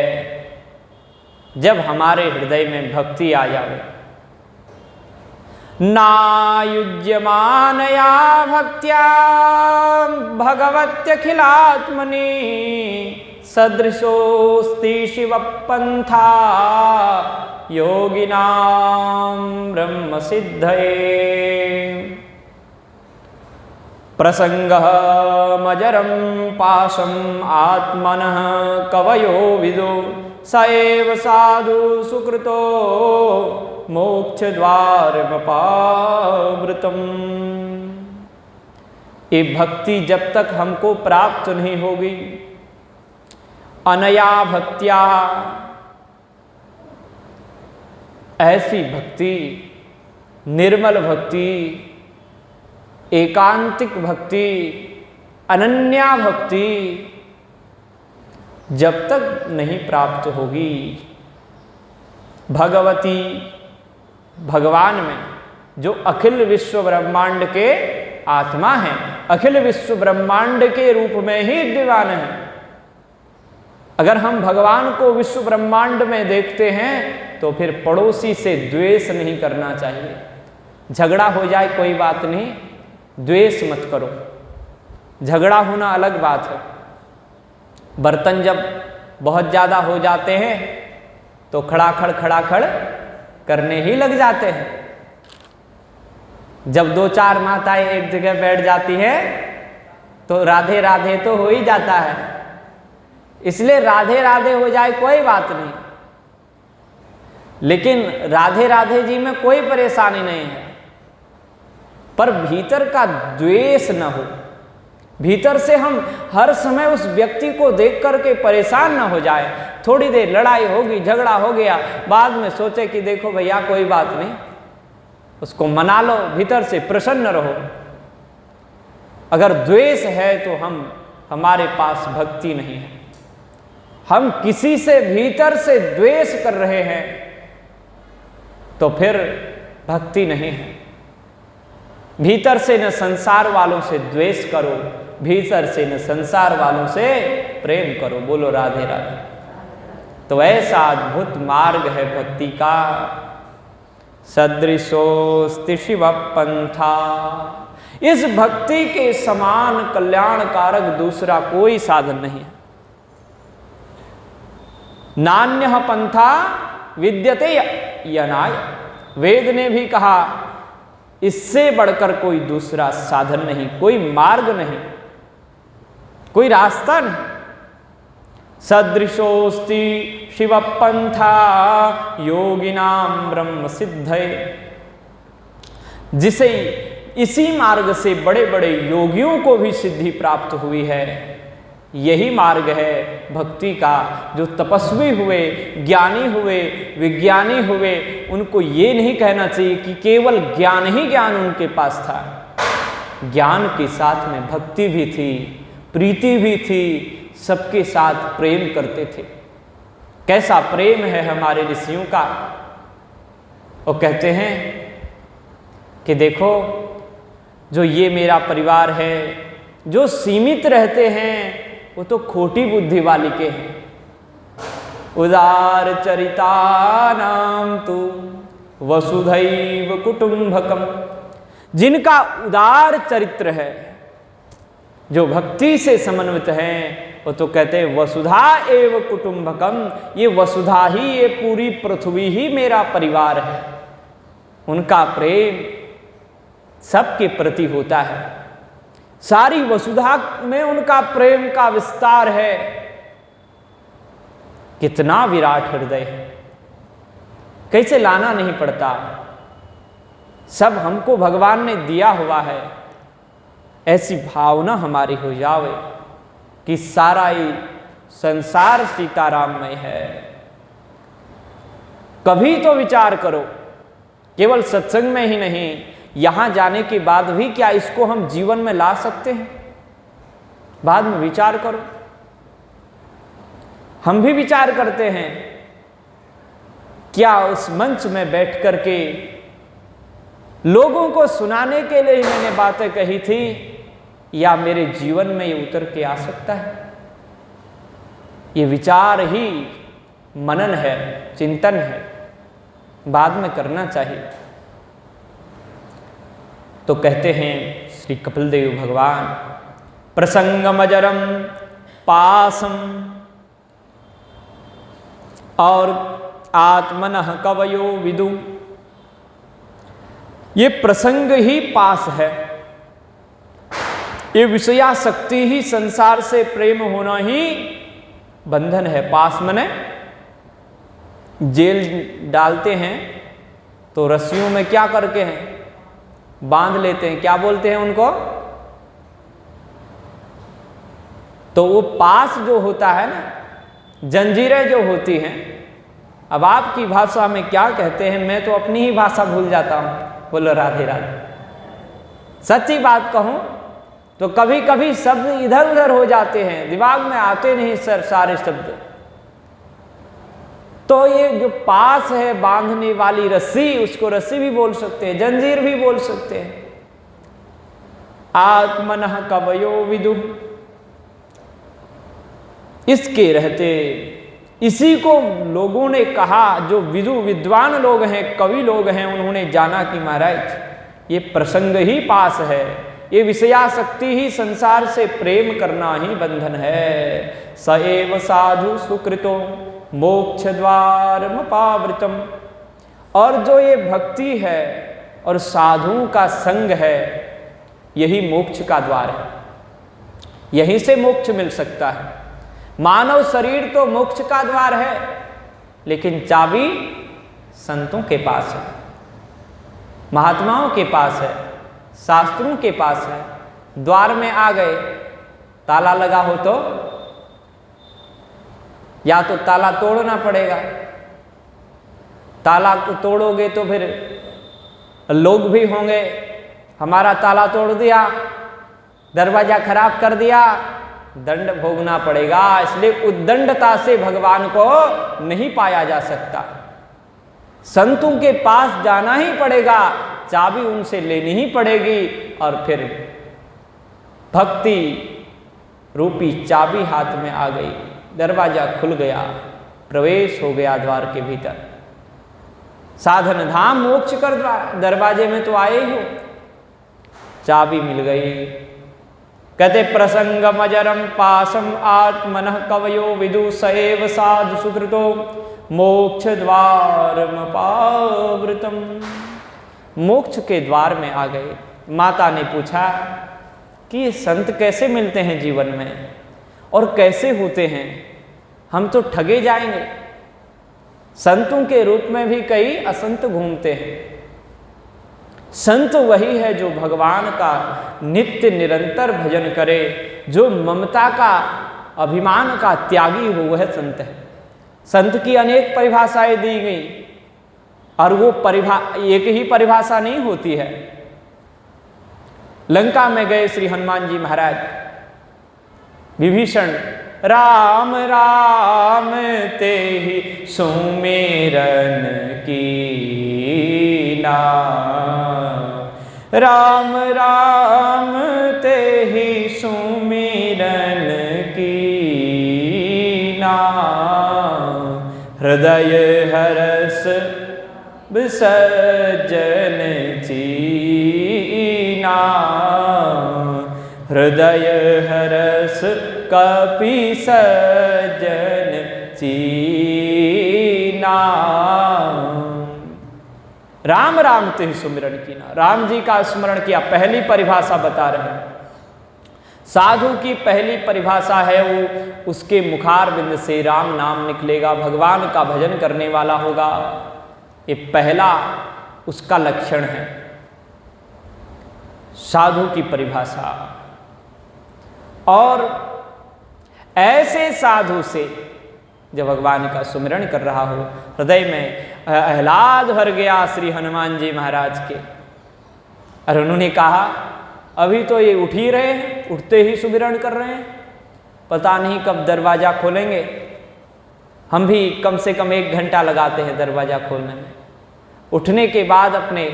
जब हमारे हृदय में भक्ति आ जाए। नायुज्यमानया भक्त्या भगवत्यखिलात्मनि सदृशोऽस्ति शिवपन्था योगिनां ब्रह्मसिद्धये। प्रसंगः मजरं पाशम् आत्मनः कवयो विदो स एव साधु सुकृतो मोक्षद्वारमपावृतम्। ये भक्ति जब तक हमको प्राप्त नहीं होगी, अनया भक्त्या, ऐसी भक्ति, निर्मल भक्ति, एकांतिक भक्ति, अनन्या भक्ति जब तक नहीं प्राप्त होगी, भगवती, भगवान में जो अखिल विश्व ब्रह्मांड के आत्मा है, अखिल विश्व ब्रह्मांड के रूप में ही विद्यमान है। अगर हम भगवान को विश्व ब्रह्मांड में देखते हैं तो फिर पड़ोसी से द्वेष नहीं करना चाहिए। झगड़ा हो जाए कोई बात नहीं, द्वेष मत करो। झगड़ा होना अलग बात है। बर्तन जब बहुत ज़्यादा हो जाते हैं तो खड़ाखड़ करने ही लग जाते हैं। जब दो चार माताएं एक जगह बैठ जाती है तो राधे राधे तो हो ही जाता है। इसलिए राधे राधे हो जाए कोई बात नहीं, लेकिन राधे राधे जी में कोई परेशानी नहीं है, पर भीतर का द्वेष न हो। भीतर से हम हर समय उस व्यक्ति को देख करके परेशान न हो जाए। थोड़ी देर लड़ाई होगी, झगड़ा हो गया, बाद में सोचे कि देखो भैया कोई बात नहीं, उसको मना लो, भीतर से प्रसन्न रहो। अगर द्वेष है तो हमारे पास भक्ति नहीं है। हम किसी से भीतर से द्वेष कर रहे हैं तो फिर भक्ति नहीं है। भीतर से न संसार वालों से द्वेष करो, भीतर से न संसार वालों से प्रेम करो। बोलो राधे राधे। तो ऐसा अद्भुत मार्ग है भक्ति का। सदृशोस्ति शिव पंथा, इस भक्ति के समान कल्याणकारक दूसरा कोई साधन नहीं है। नान्यः पंथा विद्यते यनाय। वेद ने भी कहा इससे बढ़कर कोई दूसरा साधन नहीं, कोई मार्ग नहीं, कोई रास्ता नहीं। सदृशोस्ति शिव पंथा योगिनाम ब्रह्म सिद्धये। जिसे इसी मार्ग से बड़े बड़े योगियों को भी सिद्धि प्राप्त हुई है। यही मार्ग है भक्ति का। जो तपस्वी हुए, ज्ञानी हुए, विज्ञानी हुए, उनको ये नहीं कहना चाहिए कि केवल ज्ञान ही ज्ञान उनके पास था। ज्ञान के साथ में भक्ति भी थी, प्रीति भी थी, सबके साथ प्रेम करते थे। कैसा प्रेम है हमारे ऋषियों का। वो कहते हैं कि देखो, जो ये मेरा परिवार है, जो सीमित रहते हैं, वो तो खोटी बुद्धि वाली के हैं। उदार चरिता नाम तु वसुधैव कुटुंबकम। जिनका उदार चरित्र है, जो भक्ति से समन्वित हैं, वो तो कहते हैं वसुधा एव कुटुंबकम। ये वसुधा ही, ये पूरी पृथ्वी ही मेरा परिवार है। उनका प्रेम सबके प्रति होता है। सारी वसुधा में उनका प्रेम का विस्तार है। कितना विराट हृदय है, कैसे लाना नहीं पड़ता। सब हमको भगवान ने दिया हुआ है। ऐसी भावना हमारी हो जावे कि सारा ही संसार सीताराममय है। कभी तो विचार करो, केवल सत्संग में ही नहीं, यहां जाने के बाद भी क्या इसको हम जीवन में ला सकते हैं? बाद में विचार करो। हम भी विचार करते हैं, क्या उस मंच में बैठ करके लोगों को सुनाने के लिए ही मैंने बातें कही थी, या मेरे जीवन में ये उतर के आ सकता है? ये विचार ही मनन है, चिंतन है, बाद में करना चाहिए। तो कहते हैं श्री कपिल देव भगवान, प्रसंगमजरम पासम और आत्मनः कवयो विदु। ये प्रसंग ही पास है। ये विषयासक्ति ही, संसार से प्रेम होना ही बंधन है। पास मने जेल डालते हैं तो रस्सियों में क्या करके हैं, बांध लेते हैं। क्या बोलते हैं उनको? तो वो पास जो होता है ना, जंजीरें जो होती हैं, अब आपकी भाषा में क्या कहते हैं, मैं तो अपनी ही भाषा भूल जाता हूं। बोलो राधे राधे। सच्ची बात कहूं तो कभी कभी शब्द इधर उधर हो जाते हैं, दिमाग में आते नहीं सर सारे शब्द। तो ये जो पास है, बांधने वाली रस्सी, उसको रस्सी भी बोल सकते हैं, जंजीर भी बोल सकते हैं। आत्मनः कवयो विदु। इसके रहते, इसी को लोगों ने कहा, जो विदु विद्वान लोग हैं, कवि लोग हैं, उन्होंने जाना कि महाराज ये प्रसंग ही पास है। ये विषयासक्ति ही, संसार से प्रेम करना ही बंधन है। स एव साधु सुकृतो मोक्ष द्वारमपावृतम। और जो ये भक्ति है और साधुओं का संग है, यही मोक्ष का द्वार है। यहीं से मोक्ष मिल सकता है। मानव शरीर तो मोक्ष का द्वार है, लेकिन चाबी संतों के पास है, महात्माओं के पास है, शास्त्रों के पास है। द्वार में आ गए, ताला लगा हो तो या तो ताला तोड़ना पड़ेगा। ताला को तोड़ोगे तो फिर लोग भी होंगे, हमारा ताला तोड़ दिया, दरवाजा खराब कर दिया, दंड भोगना पड़ेगा। इसलिए उद्दंडता से भगवान को नहीं पाया जा सकता। संतों के पास जाना ही पड़ेगा, चाबी उनसे लेनी ही पड़ेगी, और फिर भक्ति रूपी चाबी हाथ में आ गई, दरवाजा खुल गया, प्रवेश हो गया द्वार के भीतर। साधन धाम मोक्ष कर द्वार, दरवाजे में तो आए ही हो, चाबी मिल गई। कहते प्रसंगमजरम पासम आत्मनः कवयो विदु सएव साधु सुकृतो मोक्ष द्वारमपावृतम। मोक्ष के द्वार में आ गए। माता ने पूछा कि ये संत कैसे मिलते हैं जीवन में और कैसे होते हैं, हम तो ठगे जाएंगे। संतों के रूप में भी कई असंत घूमते हैं। संत वही है जो भगवान का नित्य निरंतर भजन करे, जो ममता का अभिमान का त्यागी हो, वह संत है। संत की अनेक परिभाषाएं दी गई और वो एक ही परिभाषा नहीं होती है। लंका में गए श्री हनुमान जी महाराज, विभीषण राम राम ते ही सुमिरन कीना, राम राम ते ही सुमिरन कीना, हृदय हरस सज्जन चीना, हृदय हरस कपि सज्जन चीना। राम राम ते सुमिरन कीना, राम जी का स्मरण किया। पहली परिभाषा बता रहे हैं। साधु की पहली परिभाषा है वो उसके मुखारबिंद से राम नाम निकलेगा, भगवान का भजन करने वाला होगा। ये पहला उसका लक्षण है साधु की परिभाषा। और ऐसे साधु से जब भगवान का सुमिरन कर रहा हो, हृदय में आह्लाद भर गया श्री हनुमान जी महाराज के। और उन्होंने कहा अभी तो ये उठ ही रहे हैं, उठते ही सुमिरन कर रहे हैं, पता नहीं कब दरवाजा खोलेंगे। हम भी कम से कम 1 घंटा लगाते हैं दरवाजा खोलने में। उठने के बाद अपने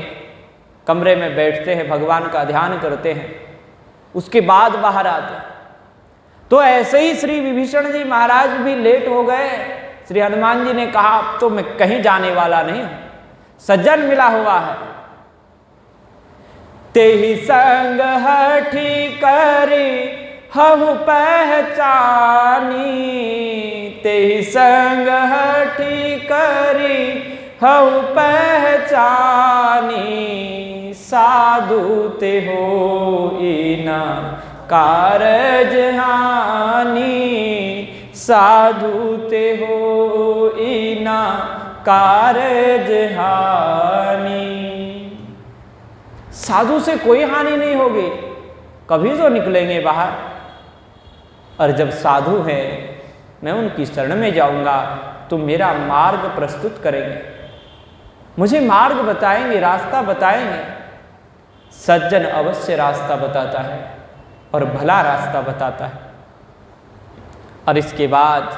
कमरे में बैठते हैं, भगवान का ध्यान करते हैं, उसके बाद बाहर आते हैं। तो ऐसे ही श्री विभीषण जी महाराज भी लेट हो गए। श्री हनुमान जी ने कहा अब तो मैं कहीं जाने वाला नहीं हूं, सज्जन मिला हुआ है। तेहि संग हठी करी हहु पहचानी, तेहि संग हठी करी हहु पहचानी, साधु ते होई न कारज हानि, साधु ते होई न कारज हानि। साधु से कोई हानि नहीं होगी, कभी तो निकलेंगे बाहर। और जब साधु हैं मैं उनकी शरण में जाऊंगा तो मेरा मार्ग प्रस्तुत करेंगे, मुझे मार्ग बताएंगे, रास्ता बताएंगे। सज्जन अवश्य रास्ता बताता है और भला रास्ता बताता है। और इसके बाद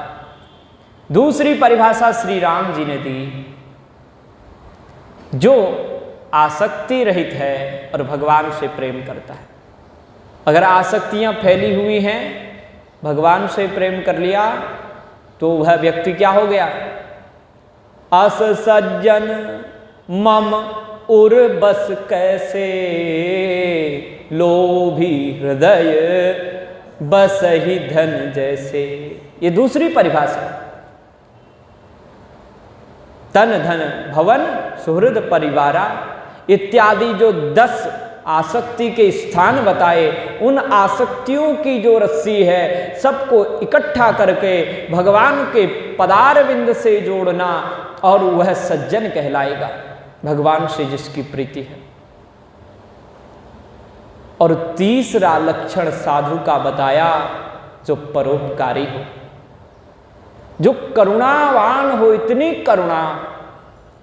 दूसरी परिभाषा श्री राम जी ने दी, जो आसक्ति रहित है और भगवान से प्रेम करता है। अगर आसक्तियां फैली हुई हैं, भगवान से प्रेम कर लिया तो वह व्यक्ति क्या हो गया? अस सज्जन मम उर बस कैसे, लोभी हृदय बस ही धन जैसे। ये दूसरी परिभाषा। तन धन भवन सुहृद परिवारा इत्यादि जो 10 आसक्ति के स्थान बताए, उन आसक्तियों की जो रस्सी है सबको इकट्ठा करके भगवान के पदारविंद से जोड़ना, और वह सज्जन कहलाएगा, भगवान से जिसकी प्रीति है। और तीसरा लक्षण साधु का बताया, जो परोपकारी हो, जो करुणावान हो, इतनी करुणा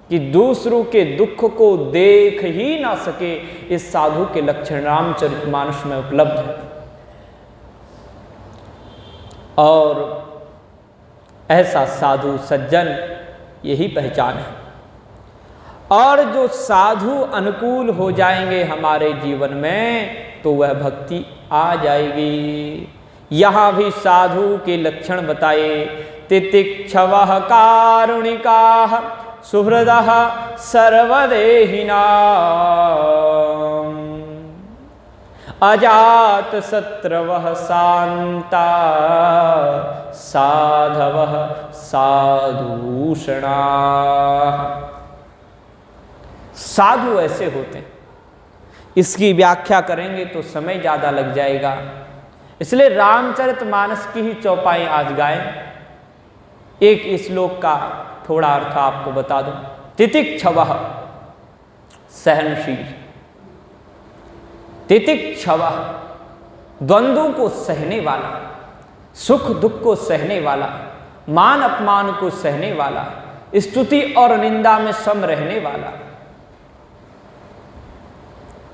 कि दूसरों के दुख को देख ही ना सके। इस साधु के लक्षण रामचरितमानस में उपलब्ध है। और ऐसा साधु सज्जन यही पहचान है। और जो साधु अनुकूल हो जाएंगे हमारे जीवन में तो वह भक्ति आ जाएगी। यहां भी साधु के लक्षण बताए, तितिक्षवः कारुणिकाः सुहृदः सर्वदेहिनाम्। अजात शत्रवः शांता साधवः साधुषणा। साधु ऐसे होते हैं, इसकी व्याख्या करेंगे तो समय ज़्यादा लग जाएगा, इसलिए रामचरितमानस की ही चौपाई आज गाएं। एक श्लोक का थोड़ा अर्थ आपको बता दूं। तितिक्षवः सहनशील, तितिक्षवः द्वंद्वों को सहने वाला, सुख दुख को सहने वाला, मान अपमान को सहने वाला, स्तुति और निंदा में सम रहने वाला।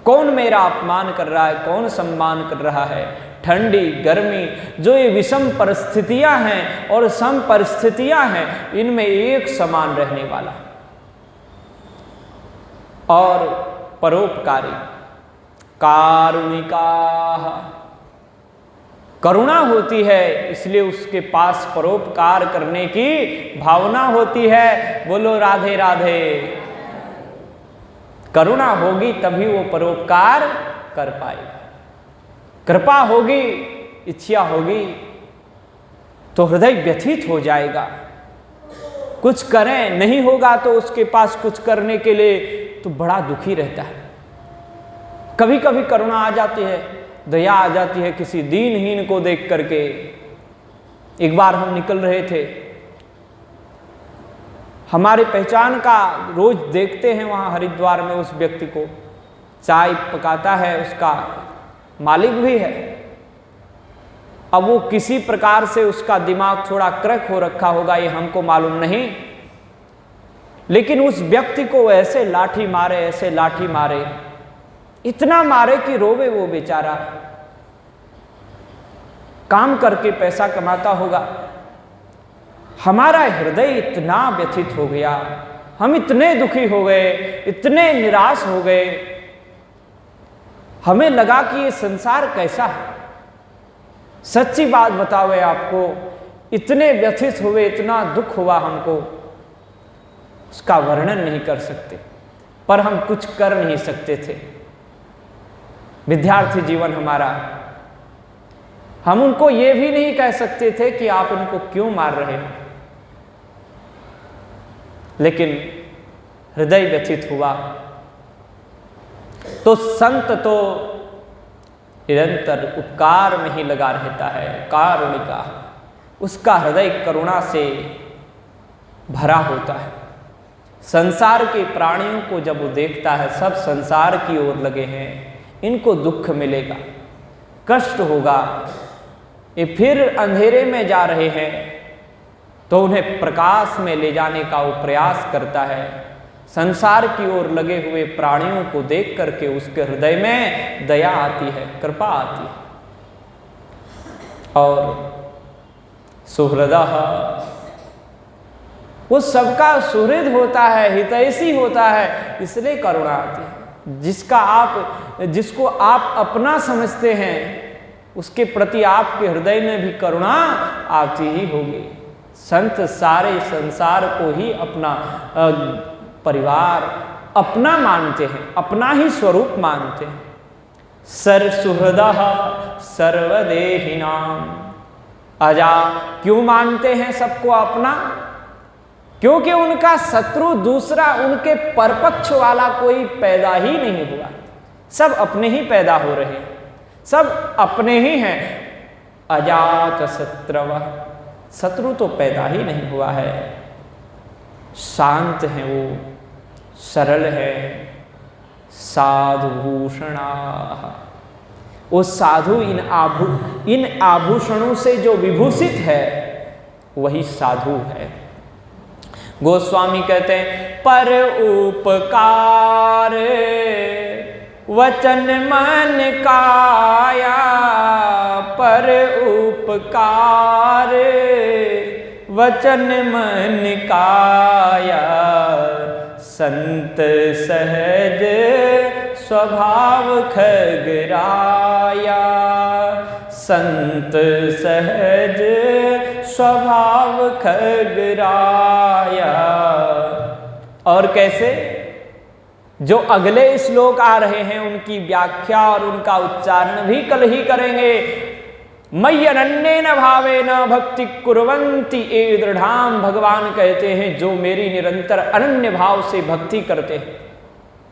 कौन मेरा अपमान कर रहा है, कौन सम्मान कर रहा है, ठंडी गर्मी, जो ये विषम परिस्थितियां हैं और सम परिस्थितियां हैं, इनमें एक समान रहने वाला और परोपकारी। कारुणिका, करुणा होती है इसलिए उसके पास परोपकार करने की भावना होती है। बोलो राधे राधे। करुणा होगी तभी वो परोपकार कर पाएगा। कृपा होगी, इच्छा होगी तो हृदय व्यथित हो जाएगा। कुछ करें, नहीं होगा तो उसके पास कुछ करने के लिए तो बड़ा दुखी रहता है। कभी कभी करुणा आ जाती है, दया आ जाती है किसी दीनहीन को देख करके। एक बार हम निकल रहे थे, हमारे पहचान का, रोज देखते हैं वहाँ हरिद्वार में उस व्यक्ति को, चाय पकाता है, उसका मालिक भी है। अब वो किसी प्रकार से उसका दिमाग थोड़ा क्रैक हो रखा होगा, ये हमको मालूम नहीं, लेकिन उस व्यक्ति को ऐसे लाठी मारे, ऐसे लाठी मारे, इतना मारे कि रोवे वो बेचारा। काम करके पैसा कमाता होगा, हमारा हृदय इतना व्यथित हो गया, हम इतने दुखी हो गए, इतने निराश हो गए, हमें लगा कि ये संसार कैसा है। सच्ची बात बतावे आपको, इतने व्यथित हुए, इतना दुख हुआ हमको, उसका वर्णन नहीं कर सकते, पर हम कुछ कर नहीं सकते थे। विद्यार्थी जीवन हमारा, हम उनको ये भी नहीं कह सकते थे कि आप उनको क्यों मार रहे हो, लेकिन हृदय व्यथित हुआ। तो संत तो निरंतर उपकार में ही लगा रहता है, कारुणिका, उसका हृदय करुणा से भरा होता है। संसार के प्राणियों को जब वो देखता है, सब संसार की ओर लगे हैं, इनको दुख मिलेगा, कष्ट होगा, ये फिर अंधेरे में जा रहे हैं, तो उन्हें प्रकाश में ले जाने का वो प्रयास करता है। संसार की ओर लगे हुए प्राणियों को देख करके उसके हृदय में दया आती है, कृपा आती है। और सुहृदः, वो सबका सुहृद होता है, हितैषी होता है, इसलिए करुणा आती है। जिसको आप अपना समझते हैं, उसके प्रति आपके हृदय में भी करुणा आती ही होगी। संत सारे संसार को ही अपना परिवार, अपना मानते हैं, अपना ही स्वरूप मानते हैं। सुहृदः सर्वदेहिनां, अजा, क्यों मानते हैं सबको अपना? क्योंकि उनका शत्रु दूसरा, उनके परपक्ष वाला कोई पैदा ही नहीं हुआ। सब अपने ही पैदा हो रहे हैं, सब अपने ही हैं। अजात शत्रवः, शत्रु तो पैदा ही नहीं हुआ है। शांत हैं वो, सरल है। साधुभूषणा, वो साधु इन आभूषणों से जो विभूषित है वही साधु है। गोस्वामी कहते हैं, पर उपकार वचन मन काया, पर उपकार वचन मन काया, संत सहज स्वभाव खगराया, संत सहज स्वभाव खगराया। और कैसे? जो अगले श्लोक आ रहे हैं उनकी व्याख्या और उनका उच्चारण भी कल ही करेंगे। मय्य अनन्येन भावेन भक्ति कुर्वन्ति ये दृढ़ाम, भगवान कहते हैं जो मेरी निरंतर अनन्य भाव से भक्ति करते हैं।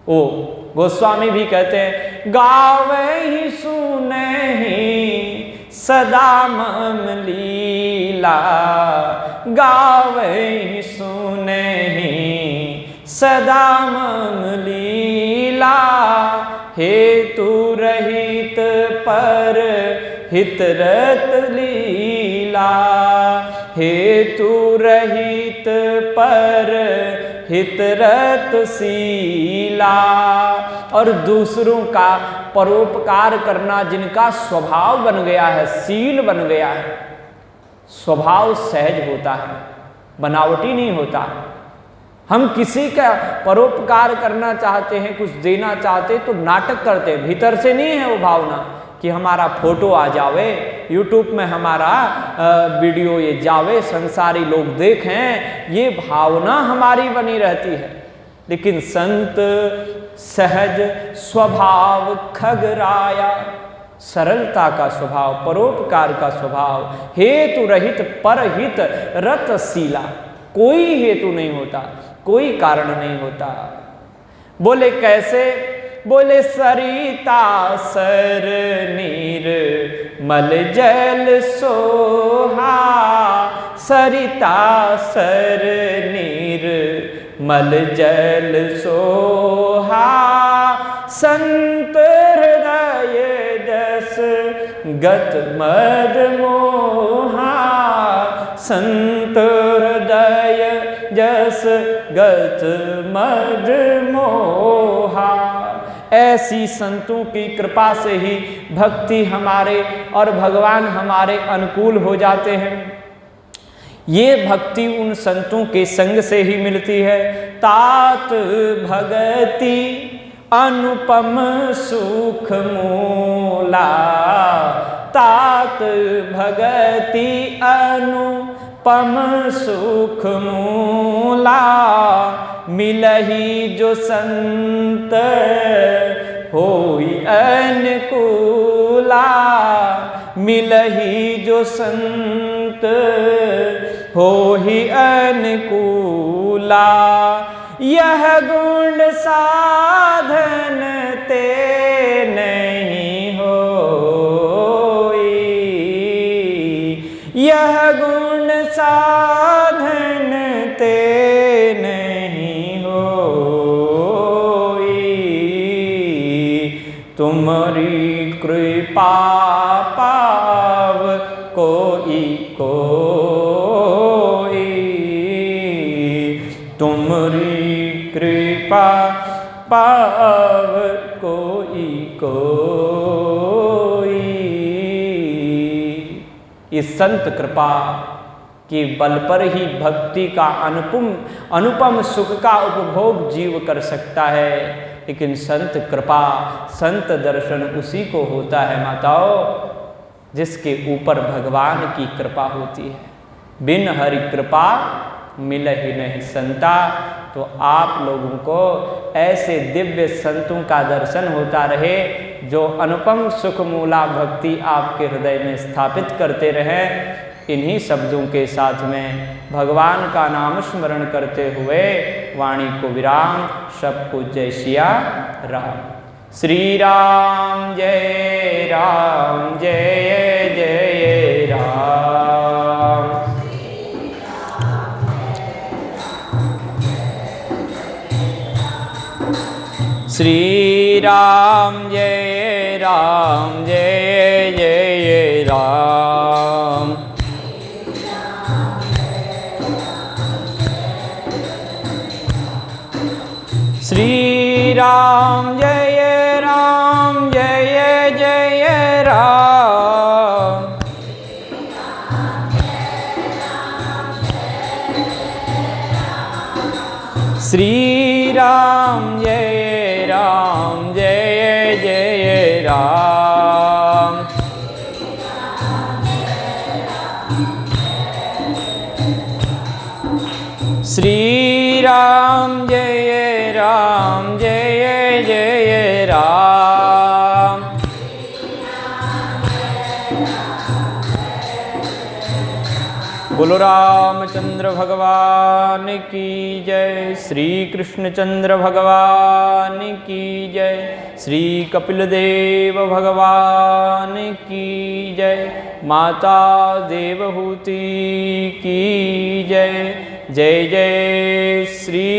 ओ गोस्वामी भी कहते हैं गावे ही सुने ही सदा मम लीला, गावे ही सुने ही सदा मम लीला, हेतु रहित पर हित रत लीला, हेतु रहित पर हित रत शीला। और दूसरों का परोपकार करना जिनका स्वभाव बन गया है, शील बन गया है, स्वभाव सहज होता है, बनावटी नहीं होता। हम किसी का परोपकार करना चाहते हैं, कुछ देना चाहते हैं तो नाटक करते हैं, भीतर से नहीं है वो भावना कि हमारा फोटो आ जावे, यूट्यूब में हमारा वीडियो ये जावे, संसारी लोग देखें, ये भावना हमारी बनी रहती है। लेकिन संत सहज स्वभाव खगराया, सरलता का स्वभाव, परोपकार का स्वभाव, हेतु रहित परहित रतशीला, कोई हेतु नहीं होता, कोई कारण नहीं होता। बोले कैसे? बोले सरिता सर नीर मल जल सोहा, सरिता सर नीर मल जल सोहा, संत हृदय जस गत मद मोहा, संत हृदय जस गत मद मोहा। ऐसी संतों की कृपा से ही भक्ति हमारे और भगवान हमारे अनुकूल हो जाते हैं। ये भक्ति उन संतों के संग से ही मिलती है। तात भगति अनुपम सुख मूला, तात भगति अनुपम सुख मूला, मिलहि जो संत होई अनुकूला, मिलहि जो संत होई अनुकूला। यह गुण साधन ते नहीं होई, यह गुण साधन ते नहीं होई, तुम्हारी कृपा पाव कोई कोई, तुम्हारी कृपा पाव कोई कोई। इस संत कृपा के बल पर ही भक्ति का अनुपम सुख का उपभोग जीव कर सकता है। लेकिन संत कृपा, संत दर्शन उसी को होता है माताओं जिसके ऊपर भगवान की कृपा होती है। बिन हरि कृपा मिल ही नहीं संता। तो आप लोगों को ऐसे दिव्य संतों का दर्शन होता रहे जो अनुपम सुख मूला भक्ति आपके हृदय में स्थापित करते रहें। इन्हीं शब्दों के साथ में भगवान का नाम स्मरण करते हुए वाणी को विराम, सबको जय सिया राम। श्री राम जय राम, जय जय राम। श्री राम जय राम, जय जय राम। श्री राम जय राम, जय जय राम। श्री राम जय राम, जय जय राम। बोलो रामचंद्र भगवान की जय। श्री कृष्णचंद्र भगवान की जय। श्री कपिल देव भगवान की जय। माता देवहूति की जय। जय जय श्री